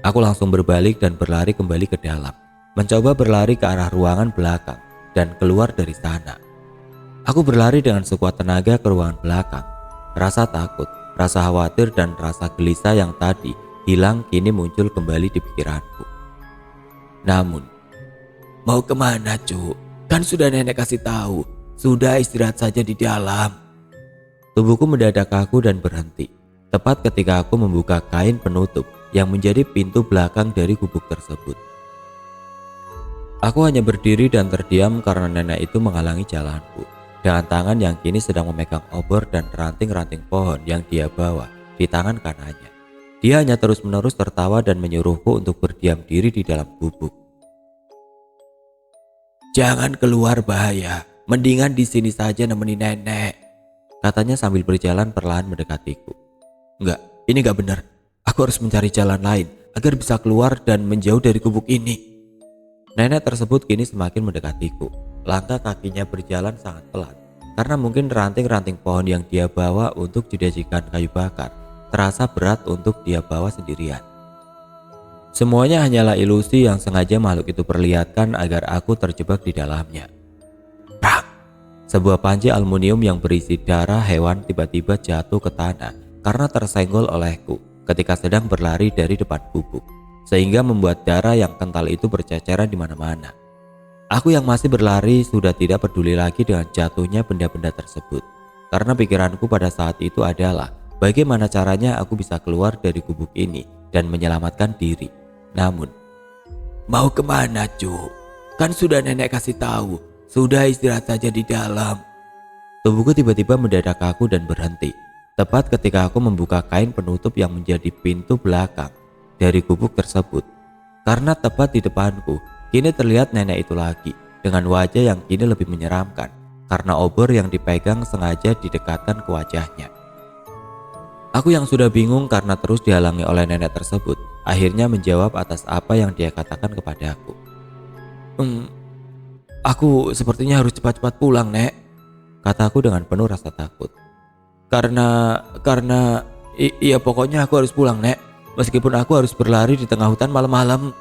Aku langsung berbalik dan berlari kembali ke dalam, mencoba berlari ke arah ruangan belakang dan keluar dari sana. Aku berlari dengan sekuat tenaga ke ruangan belakang. Rasa takut, rasa khawatir dan rasa gelisah yang tadi hilang kini muncul kembali di pikiranku. Namun, "Mau kemana, cu? Kan sudah nenek kasih tahu, sudah istirahat saja di dalam." Tubuhku mendadak kaku dan berhenti, tepat ketika aku membuka kain penutup yang menjadi pintu belakang dari gubuk tersebut. Aku hanya berdiri dan terdiam karena nenek itu menghalangi jalanku dengan tangan yang kini sedang memegang obor dan ranting-ranting pohon yang dia bawa di tangan kanannya. Dia hanya terus-menerus tertawa dan menyuruhku untuk berdiam diri di dalam gubuk. "Jangan keluar, bahaya. Mendingan di sini saja nemeni nenek," katanya sambil berjalan perlahan mendekatiku. "Enggak, ini enggak benar. Aku harus mencari jalan lain agar bisa keluar dan menjauh dari gubuk ini." Nenek tersebut kini semakin mendekatiku. Langkah kakinya berjalan sangat pelan karena mungkin ranting-ranting pohon yang dia bawa untuk dijadikan kayu bakar terasa berat untuk dia bawa sendirian. Semuanya hanyalah ilusi yang sengaja makhluk itu perlihatkan agar aku terjebak di dalamnya. Prak! Sebuah panci aluminium yang berisi darah hewan tiba-tiba jatuh ke tanah karena tersenggol olehku ketika sedang berlari dari depan gubuk, sehingga membuat darah yang kental itu berceceran di mana-mana. Aku yang masih berlari sudah tidak peduli lagi dengan jatuhnya benda-benda tersebut, karena pikiranku pada saat itu adalah bagaimana caranya aku bisa keluar dari gubuk ini dan menyelamatkan diri. Namun, "Mau kemana, cu? Kan sudah nenek kasih tahu, sudah istirahat saja di dalam." Tubuhku tiba-tiba mendadak kaku dan berhenti, tepat ketika aku membuka kain penutup yang menjadi pintu belakang dari gubuk tersebut. Karena tepat di depanku, kini terlihat nenek itu lagi, dengan wajah yang kini lebih menyeramkan, karena obor yang dipegang sengaja didekatkan ke wajahnya. Aku yang sudah bingung karena terus dihalangi oleh nenek tersebut, akhirnya menjawab atas apa yang dia katakan kepadaku. Aku sepertinya harus cepat-cepat pulang, Nek," kataku dengan penuh rasa takut. Iya pokoknya aku harus pulang, Nek. Meskipun aku harus berlari di tengah hutan malam-malam,"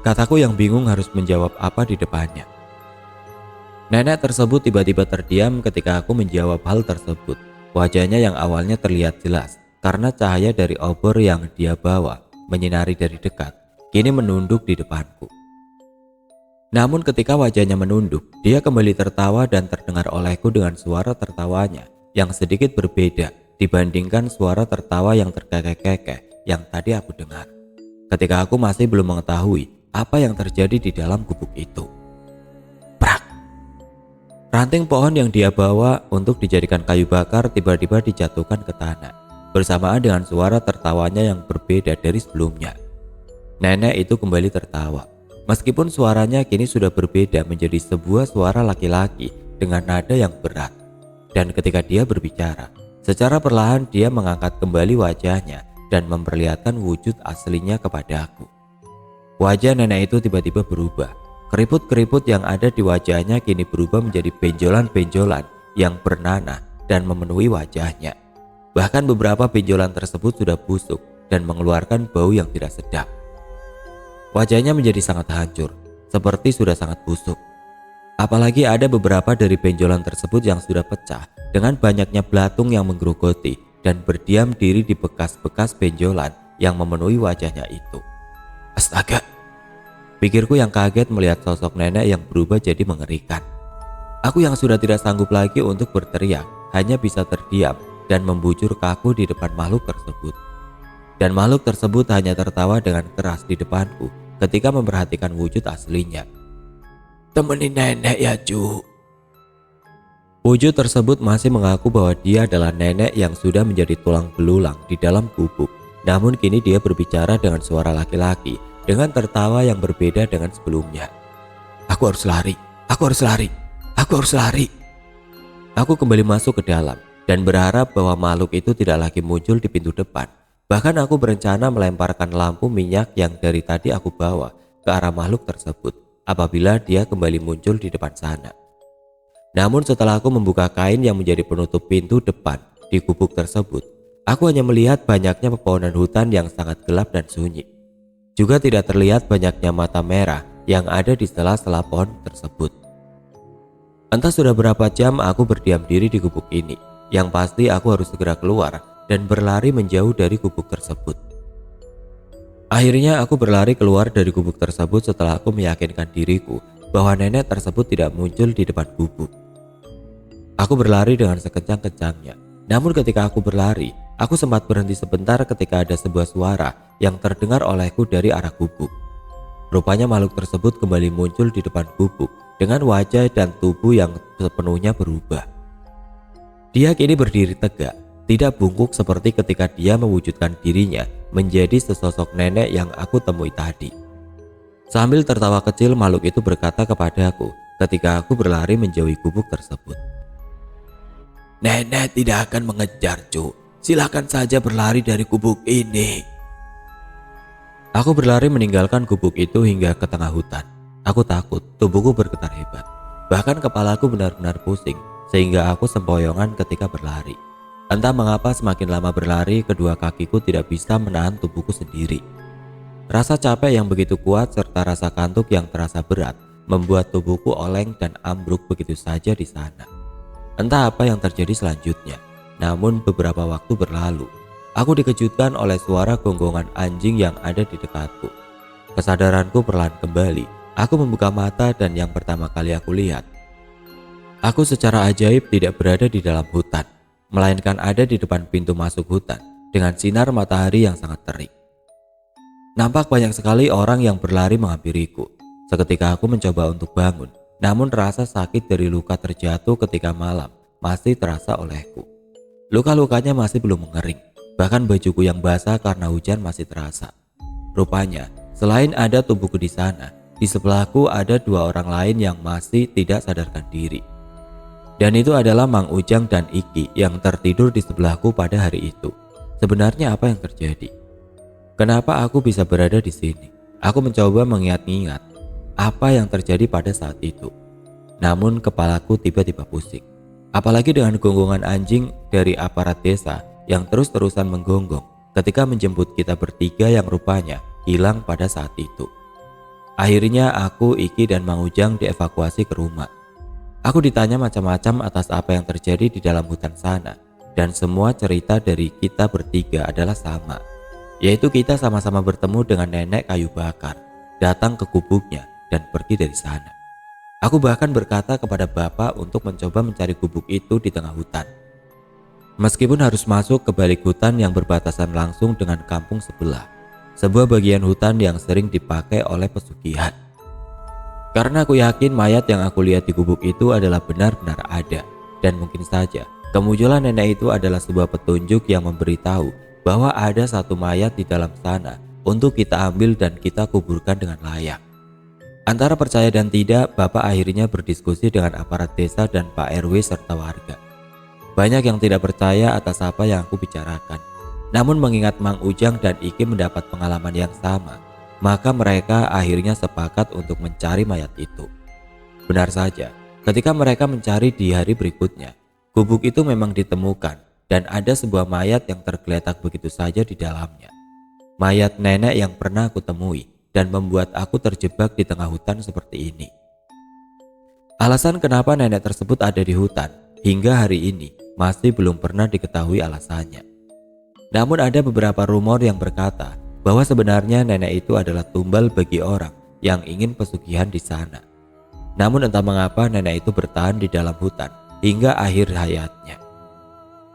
kataku yang bingung harus menjawab apa di depannya. Nenek tersebut tiba-tiba terdiam ketika aku menjawab hal tersebut. Wajahnya yang awalnya terlihat jelas karena cahaya dari obor yang dia bawa menyinari dari dekat, kini menunduk di depanku. Namun ketika wajahnya menunduk, dia kembali tertawa dan terdengar olehku dengan suara tertawanya yang sedikit berbeda dibandingkan suara tertawa yang terkekeh-kekeh yang tadi aku dengar. Ketika aku masih belum mengetahui apa yang terjadi di dalam gubuk itu. Prak! Ranting pohon yang dia bawa untuk dijadikan kayu bakar tiba-tiba dijatuhkan ke tanah, bersamaan dengan suara tertawanya yang berbeda dari sebelumnya. Nenek itu kembali tertawa, meskipun suaranya kini sudah berbeda menjadi sebuah suara laki-laki dengan nada yang berat. Dan ketika dia berbicara, secara perlahan dia mengangkat kembali wajahnya dan memperlihatkan wujud aslinya kepada aku. Wajah nenek itu tiba-tiba berubah. Keriput-keriput yang ada di wajahnya kini berubah menjadi benjolan-benjolan yang bernanah dan memenuhi wajahnya. Bahkan beberapa benjolan tersebut sudah busuk dan mengeluarkan bau yang tidak sedap. Wajahnya menjadi sangat hancur, seperti sudah sangat busuk. Apalagi ada beberapa dari benjolan tersebut yang sudah pecah dengan banyaknya belatung yang menggerogoti dan berdiam diri di bekas-bekas benjolan yang memenuhi wajahnya itu. Astaga! Pikirku yang kaget melihat sosok nenek yang berubah jadi mengerikan. Aku yang sudah tidak sanggup lagi untuk berteriak hanya bisa terdiam dan membujur kaku di depan makhluk tersebut. Dan makhluk tersebut hanya tertawa dengan keras di depanku ketika memperhatikan wujud aslinya. Temenin nenek ya cu. Wujud tersebut masih mengaku bahwa dia adalah nenek yang sudah menjadi tulang belulang di dalam gubuk. Namun kini dia berbicara dengan suara laki-laki dengan tertawa yang berbeda dengan sebelumnya. Aku harus lari, aku harus lari, aku harus lari. Aku kembali masuk ke dalam dan berharap bahwa makhluk itu tidak lagi muncul di pintu depan. Bahkan aku berencana melemparkan lampu minyak yang dari tadi aku bawa ke arah makhluk tersebut apabila dia kembali muncul di depan sana. Namun setelah aku membuka kain yang menjadi penutup pintu depan di gubuk tersebut, aku hanya melihat banyaknya pepohonan hutan yang sangat gelap dan sunyi. Juga tidak terlihat banyaknya mata merah yang ada di sela-sela pohon tersebut. Entah sudah berapa jam aku berdiam diri di gubuk ini. Yang pasti aku harus segera keluar dan berlari menjauh dari gubuk tersebut. Akhirnya aku berlari keluar dari gubuk tersebut setelah aku meyakinkan diriku bahwa nenek tersebut tidak muncul di depan gubuk. Aku berlari dengan sekencang-kencangnya. Namun ketika aku berlari, aku sempat berhenti sebentar ketika ada sebuah suara yang terdengar olehku dari arah gubuk. Rupanya makhluk tersebut kembali muncul di depan gubuk dengan wajah dan tubuh yang sepenuhnya berubah. Dia kini berdiri tegak, tidak bungkuk seperti ketika dia mewujudkan dirinya menjadi sesosok nenek yang aku temui tadi. Sambil tertawa kecil, makhluk itu berkata kepadaku ketika aku berlari menjauhi gubuk tersebut. Nenek tidak akan mengejar cu, silakan saja berlari dari gubuk ini. Aku berlari meninggalkan gubuk itu hingga ke tengah hutan. Aku takut, tubuhku bergetar hebat. Bahkan kepalaku benar-benar pusing sehingga aku sempoyongan ketika berlari. Entah mengapa semakin lama berlari, kedua kakiku tidak bisa menahan tubuhku sendiri. Rasa capek yang begitu kuat serta rasa kantuk yang terasa berat membuat tubuhku oleng dan ambruk begitu saja di sana. Entah apa yang terjadi selanjutnya, namun beberapa waktu berlalu. Aku dikejutkan oleh suara gonggongan anjing yang ada di dekatku. Kesadaranku perlahan kembali. Aku membuka mata dan yang pertama kali aku lihat, aku secara ajaib tidak berada di dalam hutan, melainkan ada di depan pintu masuk hutan dengan sinar matahari yang sangat terik. Nampak banyak sekali orang yang berlari menghampiriku. Seketika aku mencoba untuk bangun, namun rasa sakit dari luka terjatuh ketika malam masih terasa olehku. Luka-lukanya masih belum mengering, bahkan bajuku yang basah karena hujan masih terasa. Rupanya, selain ada tubuhku di sana, di sebelahku ada dua orang lain yang masih tidak sadarkan diri. Dan itu adalah Mang Ujang dan Iki yang tertidur di sebelahku pada hari itu. Sebenarnya apa yang terjadi? Kenapa aku bisa berada di sini? Aku mencoba mengingat-ingat apa yang terjadi pada saat itu. Namun kepalaku tiba-tiba pusing. Apalagi dengan gonggongan anjing dari aparat desa yang terus-terusan menggonggong ketika menjemput kita bertiga yang rupanya hilang pada saat itu. Akhirnya aku, Iki, dan Mang Ujang dievakuasi ke rumah. Aku ditanya macam-macam atas apa yang terjadi di dalam hutan sana, dan semua cerita dari kita bertiga adalah sama, yaitu kita sama-sama bertemu dengan nenek kayu bakar, datang ke gubuknya, dan pergi dari sana. Aku bahkan berkata kepada bapak untuk mencoba mencari gubuk itu di tengah hutan. Meskipun harus masuk ke balik hutan yang berbatasan langsung dengan kampung sebelah, sebuah bagian hutan yang sering dipakai oleh pesugihan. Karena aku yakin mayat yang aku lihat di gubuk itu adalah benar-benar ada, dan mungkin saja kemunculan nenek itu adalah sebuah petunjuk yang memberitahu bahwa ada satu mayat di dalam sana untuk kita ambil dan kita kuburkan dengan layak. Antara percaya dan tidak, bapak akhirnya berdiskusi dengan aparat desa dan Pak RW serta warga. Banyak yang tidak percaya atas apa yang aku bicarakan. Namun mengingat Mang Ujang dan Iki mendapat pengalaman yang sama, Maka mereka akhirnya sepakat untuk mencari mayat itu. Benar saja, ketika mereka mencari di hari berikutnya, gubuk itu memang ditemukan dan ada sebuah mayat yang tergeletak begitu saja di dalamnya. Mayat nenek yang pernah aku temui dan membuat aku terjebak di tengah hutan seperti ini. Alasan kenapa nenek tersebut ada di hutan hingga hari ini masih belum pernah diketahui alasannya. Namun ada beberapa rumor yang berkata bahwa sebenarnya nenek itu adalah tumbal bagi orang yang ingin pesugihan di sana. Namun entah mengapa nenek itu bertahan di dalam hutan hingga akhir hayatnya.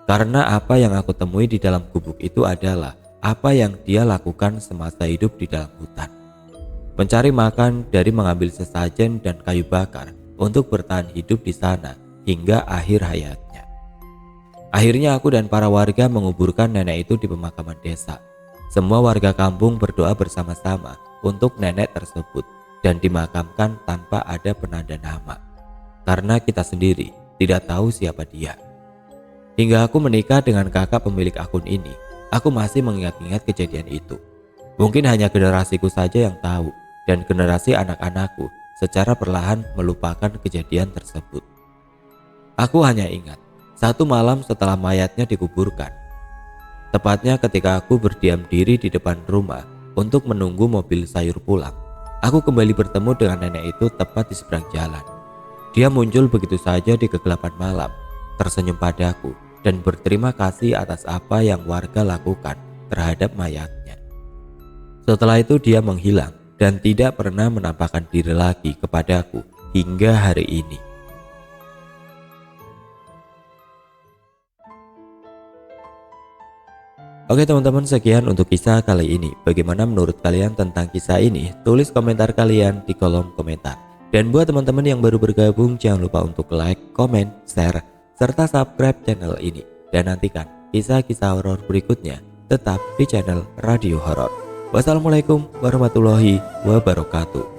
Karena apa yang aku temui di dalam gubuk itu adalah apa yang dia lakukan semasa hidup di dalam hutan. Mencari makan dari mengambil sesajen dan kayu bakar untuk bertahan hidup di sana hingga akhir hayatnya. Akhirnya aku dan para warga menguburkan nenek itu di pemakaman desa. Semua warga kampung berdoa bersama-sama untuk nenek tersebut dan dimakamkan tanpa ada penanda nama. Karena kita sendiri tidak tahu siapa dia. Hingga aku menikah dengan kakak pemilik akun ini, aku masih mengingat-ingat kejadian itu. Mungkin hanya generasiku saja yang tahu dan generasi anak-anakku secara perlahan melupakan kejadian tersebut. Aku hanya ingat, satu malam setelah mayatnya dikuburkan, tepatnya ketika aku berdiam diri di depan rumah untuk menunggu mobil sayur pulang, aku kembali bertemu dengan nenek itu tepat di seberang jalan. Dia muncul begitu saja di kegelapan malam, tersenyum padaku dan berterima kasih atas apa yang warga lakukan terhadap mayatnya. Setelah itu dia menghilang dan tidak pernah menampakkan diri lagi kepadaku hingga hari ini. Oke teman-teman, sekian untuk kisah kali ini. Bagaimana menurut kalian tentang kisah ini? Tulis komentar kalian di kolom komentar. Dan buat teman-teman yang baru bergabung, jangan lupa untuk like, komen, share, serta subscribe channel ini. Dan nantikan kisah-kisah horor berikutnya tetap di channel Radio Horor. Wassalamualaikum warahmatullahi wabarakatuh.